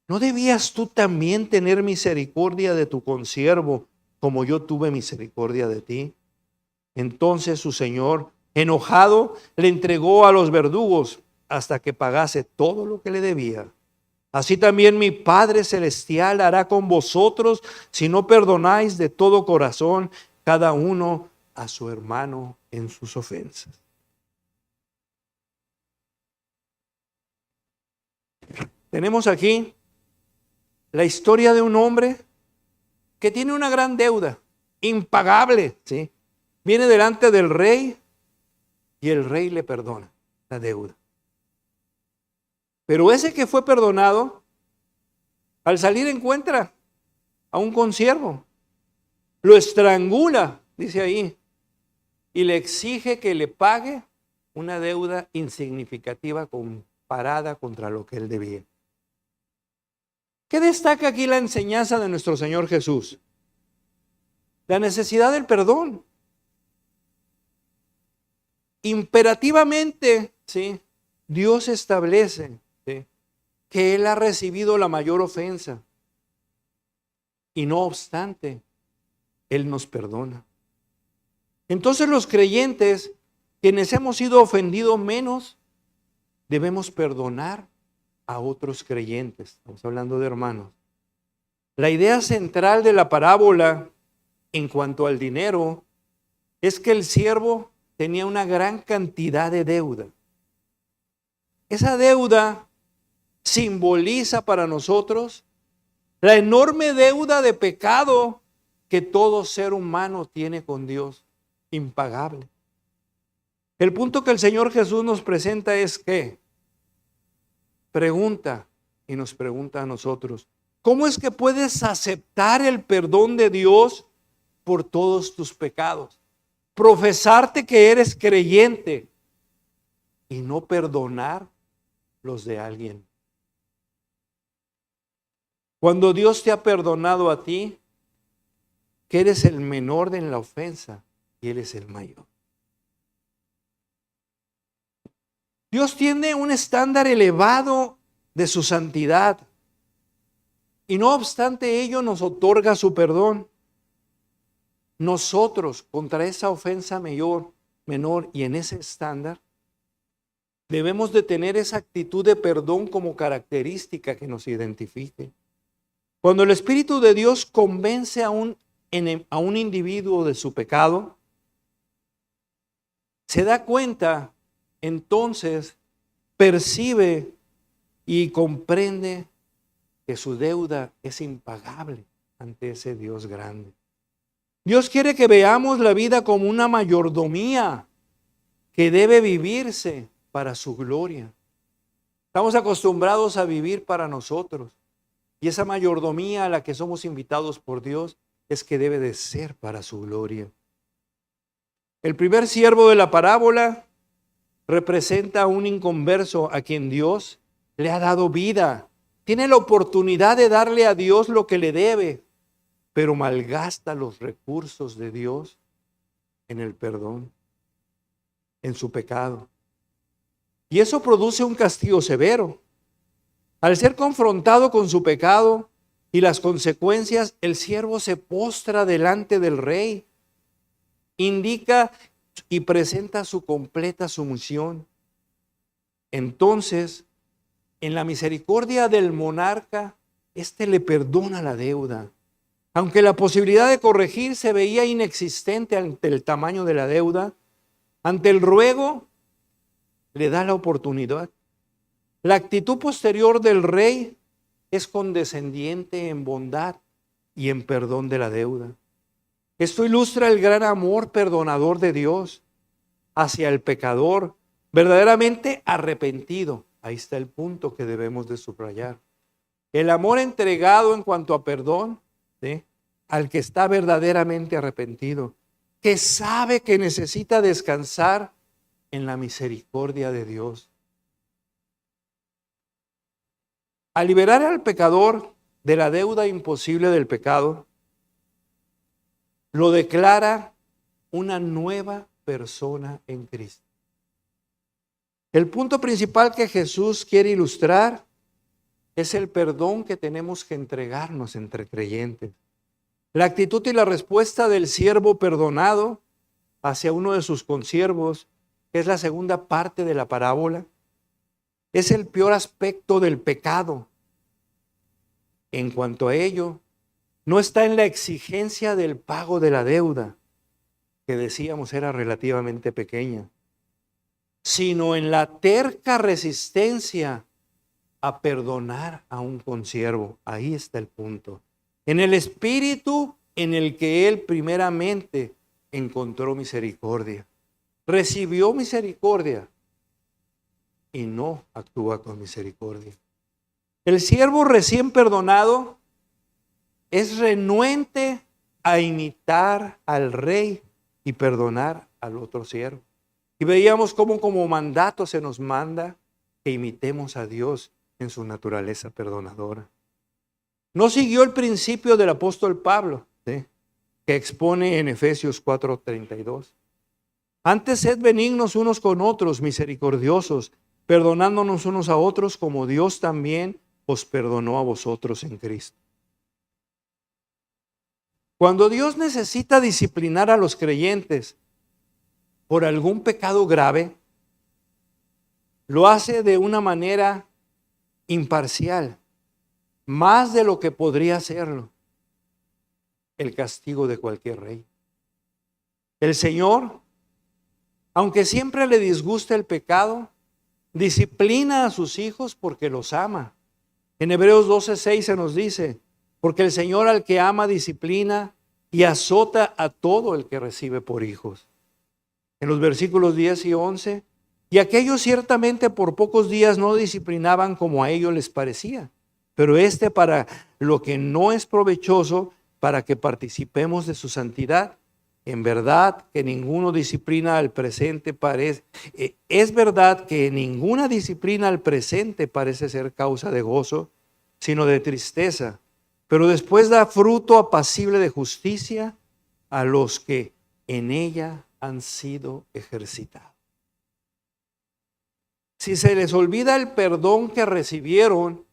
¿No debías tú también tener misericordia de tu consiervo como yo tuve misericordia de ti? Entonces su señor, enojado, le entregó a los verdugos hasta que pagase todo lo que le debía. Así también mi Padre Celestial hará con vosotros si no perdonáis de todo corazón cada uno a su hermano en sus ofensas. Tenemos aquí la historia de un hombre que tiene una gran deuda, impagable, ¿sí? Viene delante del rey y el rey le perdona la deuda. Pero ese que fue perdonado, al salir encuentra a un consiervo, lo estrangula, dice ahí, y le exige que le pague una deuda insignificativa comparada contra lo que él debía. ¿Qué destaca aquí la enseñanza de nuestro Señor Jesús? La necesidad del perdón. Imperativamente, ¿sí?, Dios establece, ¿sí?, que Él ha recibido la mayor ofensa. Y no obstante, Él nos perdona. Entonces los creyentes, quienes hemos sido ofendidos menos, debemos perdonar a otros creyentes. Estamos hablando de hermanos. La idea central de la parábola en cuanto al dinero es que el siervo tenía una gran cantidad de deuda. Esa deuda simboliza para nosotros la enorme deuda de pecado que todo ser humano tiene con Dios, impagable. El punto que el Señor Jesús nos presenta es que pregunta, y nos pregunta a nosotros: ¿cómo es que puedes aceptar el perdón de Dios por todos tus pecados? Profesarte que eres creyente y no perdonar los de alguien. Cuando Dios te ha perdonado a ti, que eres el menor en la ofensa y Él es el mayor. Dios tiene un estándar elevado de su santidad y no obstante ello nos otorga su perdón. Nosotros, contra esa ofensa menor y en ese estándar, debemos de tener esa actitud de perdón como característica que nos identifique. Cuando el Espíritu de Dios convence a un individuo de su pecado, se da cuenta, entonces percibe y comprende que su deuda es impagable ante ese Dios grande. Dios quiere que veamos la vida como una mayordomía que debe vivirse para su gloria. Estamos acostumbrados a vivir para nosotros y esa mayordomía a la que somos invitados por Dios es que debe de ser para su gloria. El primer siervo de la parábola representa a un inconverso a quien Dios le ha dado vida. Tiene la oportunidad de darle a Dios lo que le debe, pero malgasta los recursos de Dios en el perdón, en su pecado. Y eso produce un castigo severo. Al ser confrontado con su pecado y las consecuencias, el siervo se postra delante del rey, indica y presenta su completa sumisión. Entonces, en la misericordia del monarca, éste le perdona la deuda. Aunque la posibilidad de corregir se veía inexistente ante el tamaño de la deuda, ante el ruego le da la oportunidad. La actitud posterior del rey es condescendiente en bondad y en perdón de la deuda. Esto ilustra el gran amor perdonador de Dios hacia el pecador verdaderamente arrepentido. Ahí está el punto que debemos de subrayar. El amor entregado en cuanto a perdón, ¿sí?, al que está verdaderamente arrepentido, que sabe que necesita descansar en la misericordia de Dios. Al liberar al pecador de la deuda imposible del pecado, lo declara una nueva persona en Cristo. El punto principal que Jesús quiere ilustrar es el perdón que tenemos que entregarnos entre creyentes. La actitud y la respuesta del siervo perdonado hacia uno de sus consiervos, que es la segunda parte de la parábola, es el peor aspecto del pecado. En cuanto a ello, no está en la exigencia del pago de la deuda, que decíamos era relativamente pequeña, sino en la terca resistencia a perdonar a un consiervo. Ahí está el punto. En el espíritu en el que él primeramente encontró misericordia. Recibió misericordia y no actúa con misericordia. El siervo recién perdonado es renuente a imitar al rey y perdonar al otro siervo. Y veíamos cómo como mandato se nos manda que imitemos a Dios en su naturaleza perdonadora. No siguió el principio del apóstol Pablo, ¿sí?, que expone en Efesios 4:32. Antes sed benignos unos con otros, misericordiosos, perdonándonos unos a otros como Dios también os perdonó a vosotros en Cristo. Cuando Dios necesita disciplinar a los creyentes por algún pecado grave, lo hace de una manera imparcial, más de lo que podría hacerlo el castigo de cualquier rey. El Señor, aunque siempre le disgusta el pecado, disciplina a sus hijos porque los ama. En Hebreos 12:6 se nos dice, porque el Señor al que ama disciplina y azota a todo el que recibe por hijos. En los versículos 10 y 11, y aquellos ciertamente por pocos días no disciplinaban como a ellos les parecía, pero para lo que no es provechoso, para que participemos de su santidad. En verdad que ninguno disciplina al presente parece, es verdad que ninguna disciplina al presente parece ser causa de gozo, sino de tristeza, pero después da fruto apacible de justicia a los que en ella han sido ejercitados. si se les olvida el perdón que recibieron,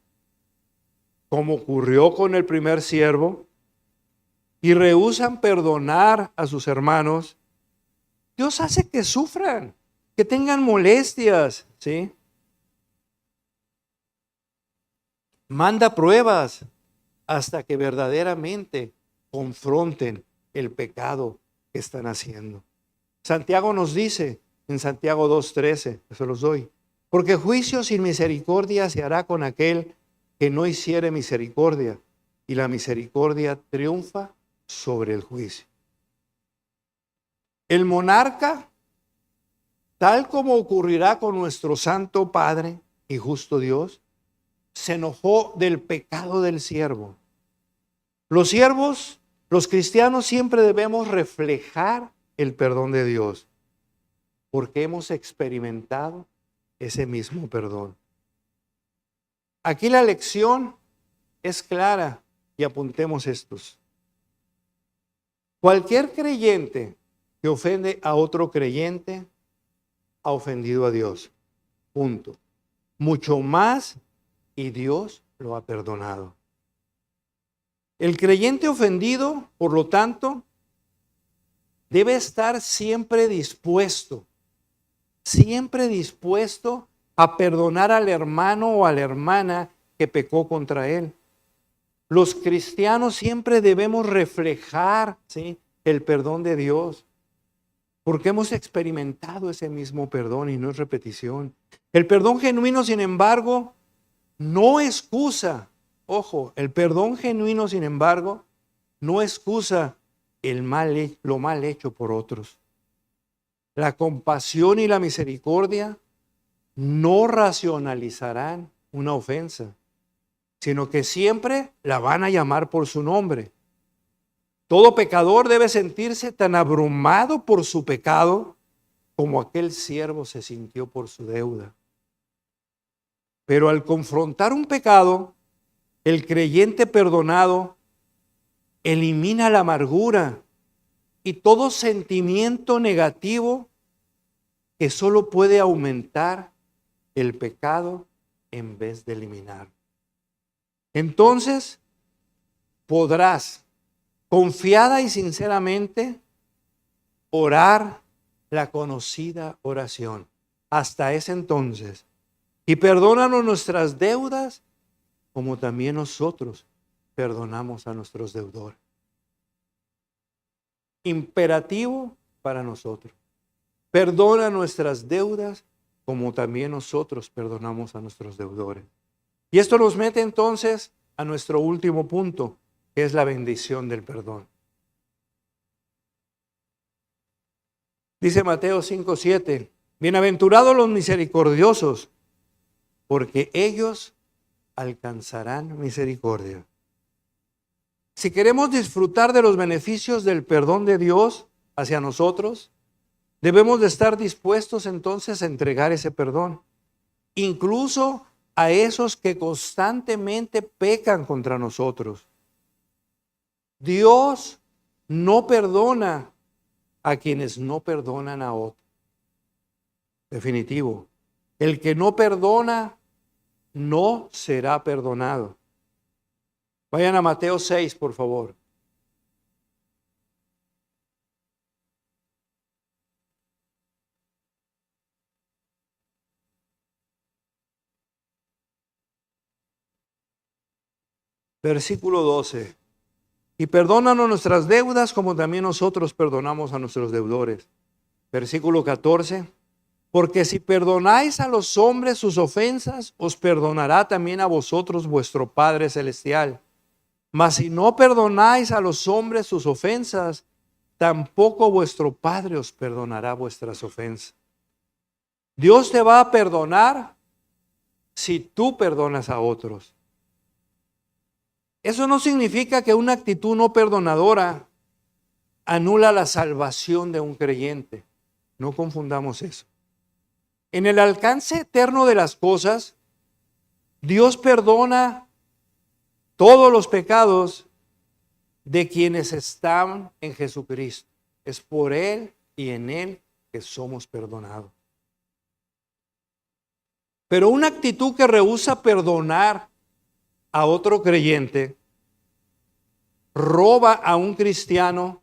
como ocurrió con el primer siervo, y rehúsan perdonar a sus hermanos, Dios hace que sufran, que tengan molestias, ¿sí? Manda pruebas hasta que verdaderamente confronten el pecado que están haciendo. Santiago nos dice en Santiago 2:13, se los doy, porque juicio sin misericordia se hará con aquel que no hiciere misericordia, y la misericordia triunfa sobre el juicio. El monarca, tal como ocurrirá con nuestro Santo Padre y justo Dios, se enojó del pecado del siervo. Los siervos, los cristianos, siempre debemos reflejar el perdón de Dios, porque hemos experimentado ese mismo perdón. Aquí la lección es clara y apuntemos estos. Cualquier creyente que ofende a otro creyente ha ofendido a Dios. Punto. Mucho más, y Dios lo ha perdonado. El creyente ofendido, por lo tanto, debe estar siempre dispuesto a perdonar al hermano o a la hermana que pecó contra él. Los cristianos siempre debemos reflejar, ¿sí?, el perdón de Dios, porque hemos experimentado ese mismo perdón y no es repetición. El perdón genuino, sin embargo, no excusa, ojo, el perdón genuino, sin embargo, no excusa lo mal hecho por otros. La compasión y la misericordia no racionalizarán una ofensa, sino que siempre la van a llamar por su nombre. Todo pecador debe sentirse tan abrumado por su pecado como aquel siervo se sintió por su deuda. Pero al confrontar un pecado, el creyente perdonado elimina la amargura y todo sentimiento negativo que solo puede aumentar el pecado en vez de eliminar. Entonces podrás, confiada y sinceramente, orar la conocida oración. Hasta ese entonces. Y perdónanos nuestras deudas, como también nosotros perdonamos a nuestros deudores. Imperativo para nosotros. Perdona nuestras deudas, como también nosotros perdonamos a nuestros deudores. Y esto nos mete entonces a nuestro último punto, que es la bendición del perdón. Dice Mateo 5:7, bienaventurados los misericordiosos, porque ellos alcanzarán misericordia. Si queremos disfrutar de los beneficios del perdón de Dios hacia nosotros, debemos de estar dispuestos entonces a entregar ese perdón, incluso a esos que constantemente pecan contra nosotros. Dios no perdona a quienes no perdonan a otros. Definitivo. El que no perdona no será perdonado. Vayan a Mateo 6, por favor. Versículo 12. Y perdónanos nuestras deudas como también nosotros perdonamos a nuestros deudores. Versículo 14. Porque si perdonáis a los hombres sus ofensas, os perdonará también a vosotros vuestro Padre Celestial. Mas si no perdonáis a los hombres sus ofensas, tampoco vuestro Padre os perdonará vuestras ofensas. Dios te va a perdonar si tú perdonas a otros. Eso no significa que una actitud no perdonadora anula la salvación de un creyente. No confundamos eso. En el alcance eterno de las cosas, Dios perdona todos los pecados de quienes están en Jesucristo. Es por Él y en Él que somos perdonados. Pero una actitud que rehúsa perdonar a otro creyente roba a un cristiano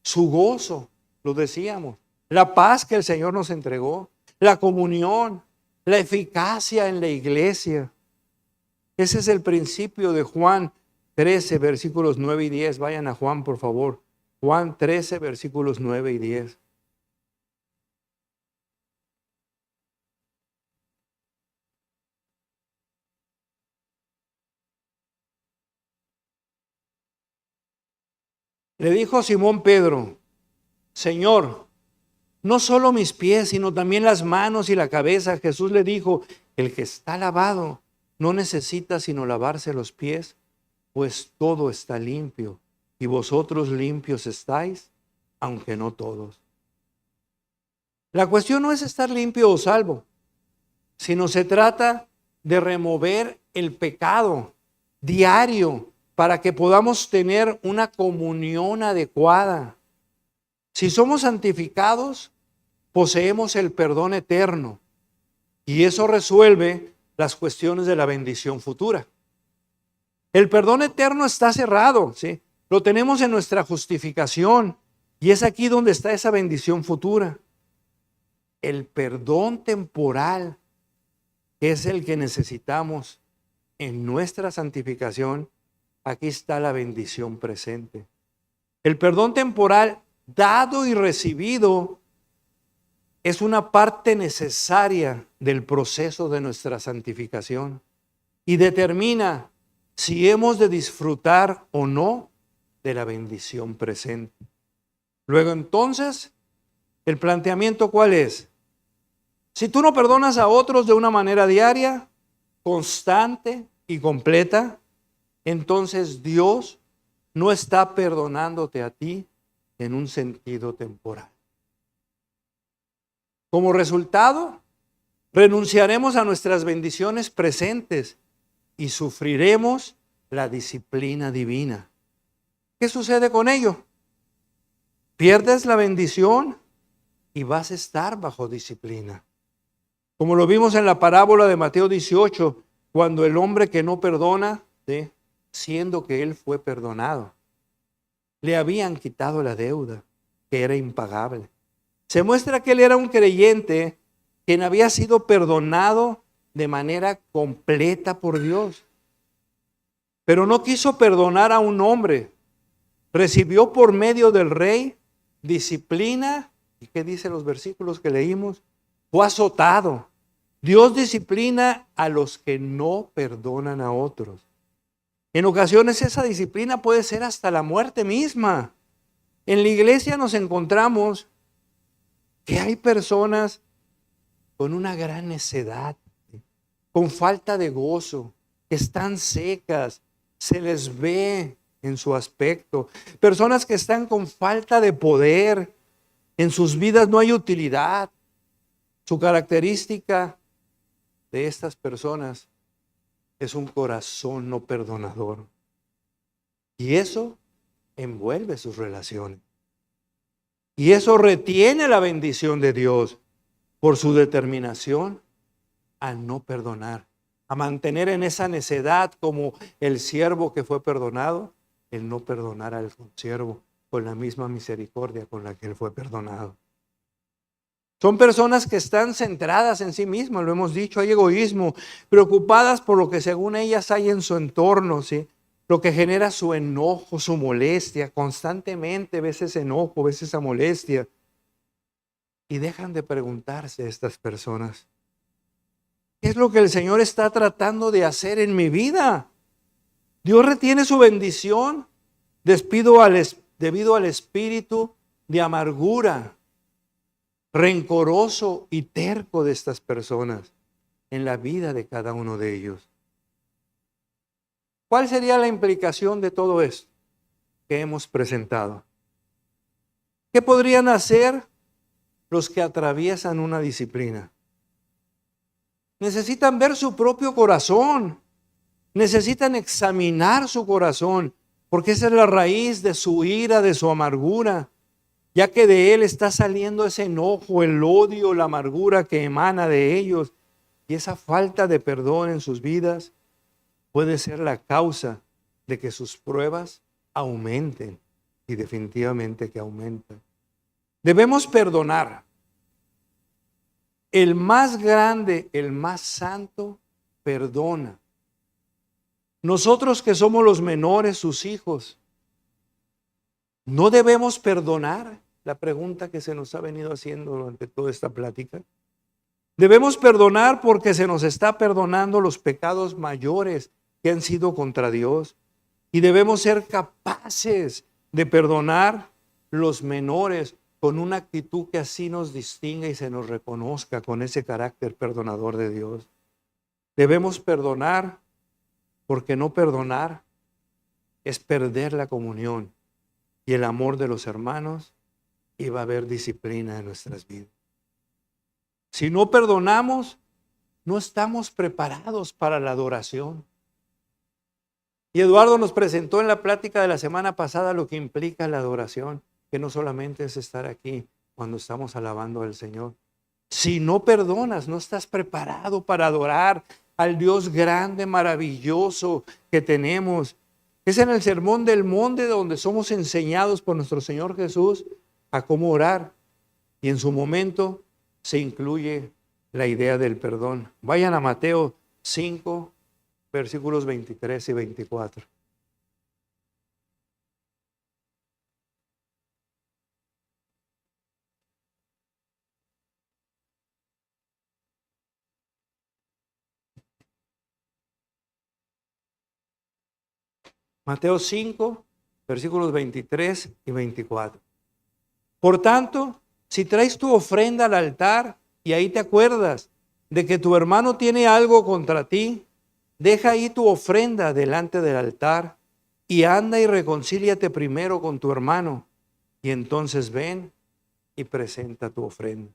su gozo, lo decíamos, la paz que el Señor nos entregó, la comunión, la eficacia en la iglesia. Ese es el principio de Juan 13, versículos 9 y 10. Vayan a Juan, por favor. Juan 13, versículos 9 y 10. Le dijo Simón Pedro: Señor, no solo mis pies, sino también las manos y la cabeza. Jesús le dijo: el que está lavado no necesita sino lavarse los pies, pues todo está limpio, y vosotros limpios estáis, aunque no todos. La cuestión no es estar limpio o salvo, sino se trata de remover el pecado diario para que podamos tener una comunión adecuada. Si somos santificados, poseemos el perdón eterno, y eso resuelve las cuestiones de la bendición futura. El perdón eterno está cerrado, ¿sí? Lo tenemos en nuestra justificación, y es aquí donde está esa bendición futura. El perdón temporal es el que necesitamos en nuestra santificación. Aquí está la bendición presente. El perdón temporal dado y recibido es una parte necesaria del proceso de nuestra santificación y determina si hemos de disfrutar o no de la bendición presente. Luego entonces, el planteamiento ¿cuál es? Si tú no perdonas a otros de una manera diaria, constante y completa, entonces Dios no está perdonándote a ti en un sentido temporal. Como resultado, renunciaremos a nuestras bendiciones presentes y sufriremos la disciplina divina. ¿Qué sucede con ello? Pierdes la bendición y vas a estar bajo disciplina. Como lo vimos en la parábola de Mateo 18, cuando el hombre que no perdona, ¿sí?, siendo que él fue perdonado, le habían quitado la deuda, que era impagable. Se muestra que él era un creyente quien había sido perdonado de manera completa por Dios, pero no quiso perdonar a un hombre. Recibió por medio del rey disciplina. ¿Y qué dicen los versículos que leímos? Fue azotado. Dios disciplina a los que no perdonan a otros. En ocasiones esa disciplina puede ser hasta la muerte misma. En la iglesia nos encontramos que hay personas con una gran necedad, con falta de gozo, que están secas, se les ve en su aspecto. Personas que están con falta de poder, en sus vidas no hay utilidad. Su característica de estas personas es un corazón no perdonador. Y eso envuelve sus relaciones. Y eso retiene la bendición de Dios por su determinación a no perdonar, a mantener en esa necedad como el siervo que fue perdonado, el no perdonar al consiervo con la misma misericordia con la que él fue perdonado. Son personas que están centradas en sí mismas, lo hemos dicho, hay egoísmo, preocupadas por lo que según ellas hay en su entorno, ¿sí?, lo que genera su enojo, su molestia, constantemente veces enojo, veces esa molestia. Y dejan de preguntarse estas personas, ¿qué es lo que el Señor está tratando de hacer en mi vida? Dios retiene su bendición debido al espíritu de amargura, rencoroso y terco de estas personas en la vida de cada uno de ellos. ¿Cuál sería la implicación de todo esto que hemos presentado? ¿Qué podrían hacer los que atraviesan una disciplina? Necesitan ver su propio corazón, necesitan examinar su corazón, porque esa es la raíz de su ira, de su amargura, ya que de él está saliendo ese enojo, el odio, la amargura que emana de ellos. Y esa falta de perdón en sus vidas puede ser la causa de que sus pruebas aumenten, y definitivamente que aumentan. Debemos perdonar. El más grande, el más santo, perdona. Nosotros que somos los menores, sus hijos, ¿no debemos perdonar? La pregunta que se nos ha venido haciendo durante toda esta plática. Debemos perdonar porque se nos está perdonando los pecados mayores que han sido contra Dios. Y debemos ser capaces de perdonar los menores con una actitud que así nos distinga y se nos reconozca con ese carácter perdonador de Dios. Debemos perdonar porque no perdonar es perder la comunión y el amor de los hermanos, y va a haber disciplina en nuestras vidas. Si no perdonamos, no estamos preparados para la adoración. Y Eduardo nos presentó en la plática de la semana pasada lo que implica la adoración, que no solamente es estar aquí cuando estamos alabando al Señor. Si no perdonas, no estás preparado para adorar al Dios grande, maravilloso que tenemos. Es en el Sermón del Monte donde somos enseñados por nuestro Señor Jesús a cómo orar. Y en su momento se incluye la idea del perdón. Vayan a Mateo 5, versículos 23 y 24. Mateo 5, versículos 23 y 24. Por tanto, si traes tu ofrenda al altar y ahí te acuerdas de que tu hermano tiene algo contra ti, deja ahí tu ofrenda delante del altar y anda y reconcíliate primero con tu hermano, y entonces ven y presenta tu ofrenda.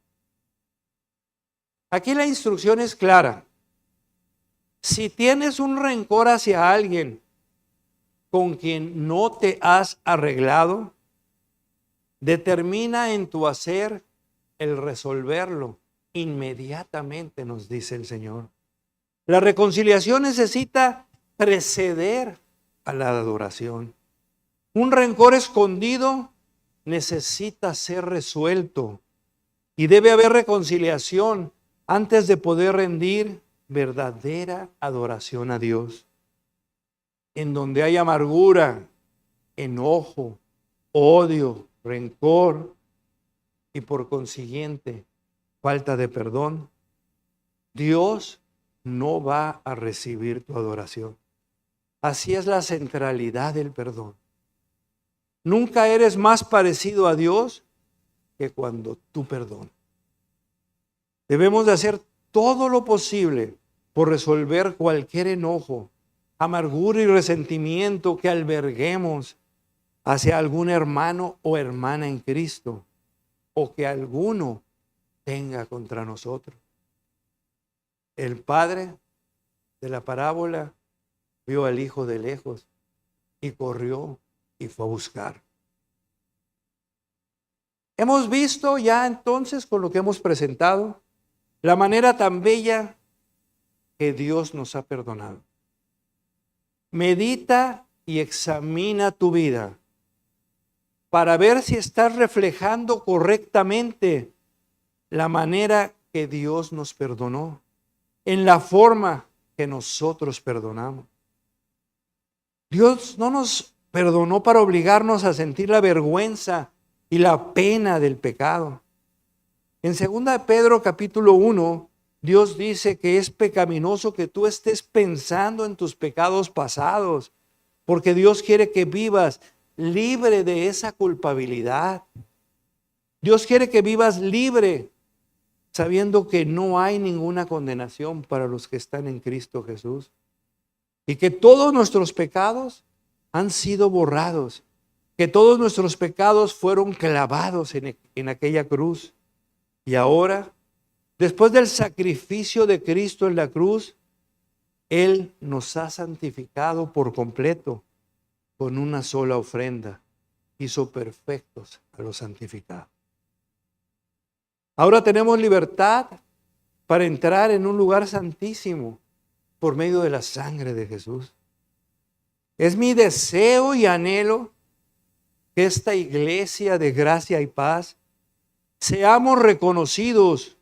Aquí la instrucción es clara. Si tienes un rencor hacia alguien con quien no te has arreglado, determina en tu hacer el resolverlo inmediatamente, nos dice el Señor. La reconciliación necesita preceder a la adoración. Un rencor escondido necesita ser resuelto y debe haber reconciliación antes de poder rendir verdadera adoración a Dios. En donde hay amargura, enojo, odio, rencor y por consiguiente falta de perdón, Dios no va a recibir tu adoración. Así es la centralidad del perdón. Nunca eres más parecido a Dios que cuando tú perdonas. Debemos de hacer todo lo posible por resolver cualquier enojo, amargura y resentimiento que alberguemos hacia algún hermano o hermana en Cristo, o que alguno tenga contra nosotros. El padre de la parábola vio al hijo de lejos y corrió y fue a buscar. Hemos visto ya entonces, con lo que hemos presentado, la manera tan bella que Dios nos ha perdonado. Medita y examina tu vida para ver si estás reflejando correctamente la manera que Dios nos perdonó, en la forma que nosotros perdonamos. Dios no nos perdonó para obligarnos a sentir la vergüenza y la pena del pecado. En 2 Pedro capítulo 1, Dios dice que es pecaminoso que tú estés pensando en tus pecados pasados, porque Dios quiere que vivas libre de esa culpabilidad. Dios quiere que vivas libre, sabiendo que no hay ninguna condenación para los que están en Cristo Jesús. Y que todos nuestros pecados han sido borrados, que todos nuestros pecados fueron clavados en aquella cruz. Y ahora, después del sacrificio de Cristo en la cruz, Él nos ha santificado por completo con una sola ofrenda. Hizo perfectos a los santificados. Ahora tenemos libertad para entrar en un lugar santísimo por medio de la sangre de Jesús. Es mi deseo y anhelo que esta iglesia de gracia y paz seamos reconocidos,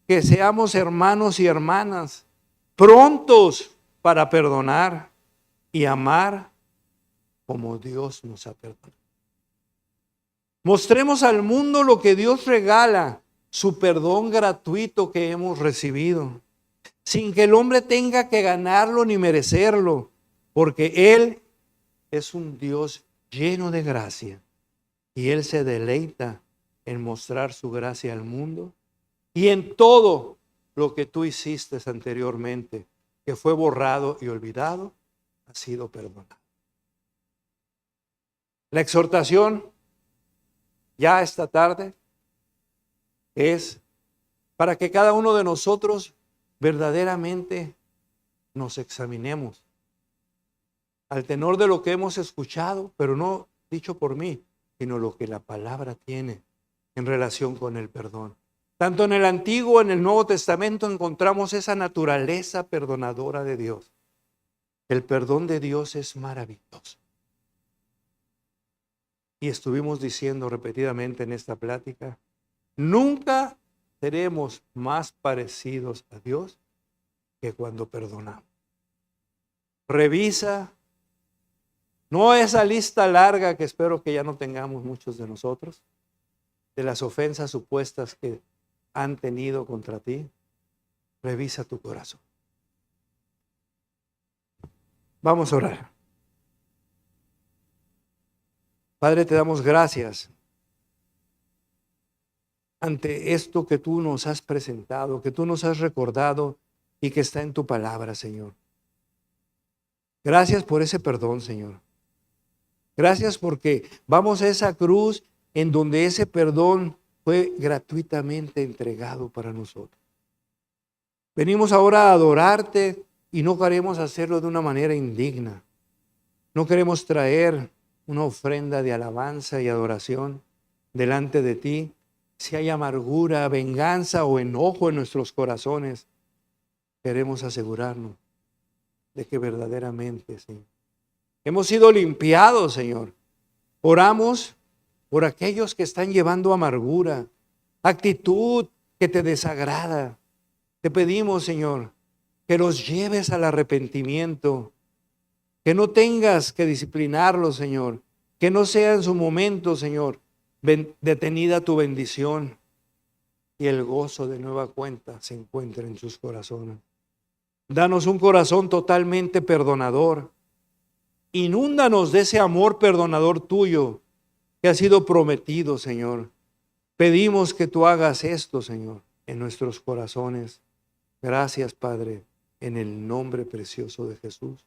que seamos hermanos y hermanas, prontos para perdonar y amar como Dios nos ha perdonado. Mostremos al mundo lo que Dios regala, su perdón gratuito que hemos recibido, sin que el hombre tenga que ganarlo ni merecerlo, porque Él es un Dios lleno de gracia y Él se deleita en mostrar su gracia al mundo y en todo lo que tú hiciste anteriormente, que fue borrado y olvidado, ha sido perdonado. La exhortación ya esta tarde es para que cada uno de nosotros verdaderamente nos examinemos al tenor de lo que hemos escuchado, pero no dicho por mí, sino lo que la palabra tiene en relación con el perdón. Tanto en el Antiguo, en el Nuevo Testamento encontramos esa naturaleza perdonadora de Dios. El perdón de Dios es maravilloso. Y estuvimos diciendo repetidamente en esta plática, nunca seremos más parecidos a Dios que cuando perdonamos. Revisa, no esa lista larga que espero que ya no tengamos muchos de nosotros, de las ofensas supuestas que han tenido contra ti. Revisa tu corazón. Vamos a orar. Padre, te damos gracias ante esto que tú nos has presentado, que tú nos has recordado y que está en tu palabra, Señor. Gracias por ese perdón, Señor. Gracias porque vamos a esa cruz en donde ese perdón fue gratuitamente entregado para nosotros. Venimos ahora a adorarte y no queremos hacerlo de una manera indigna. No queremos traer una ofrenda de alabanza y adoración delante de ti. Si hay amargura, venganza o enojo en nuestros corazones, queremos asegurarnos de que verdaderamente, Señor, hemos sido limpiados, Señor. Oramos por aquellos que están llevando amargura, actitud que te desagrada. Te pedimos, Señor, que los lleves al arrepentimiento, que no tengas que disciplinarlos, Señor, que no sea en su momento, Señor, detenida tu bendición y el gozo de nueva cuenta se encuentre en sus corazones. Danos un corazón totalmente perdonador. Inúndanos de ese amor perdonador tuyo que ha sido prometido, Señor. Pedimos que tú hagas esto, Señor, en nuestros corazones. Gracias, Padre, en el nombre precioso de Jesús.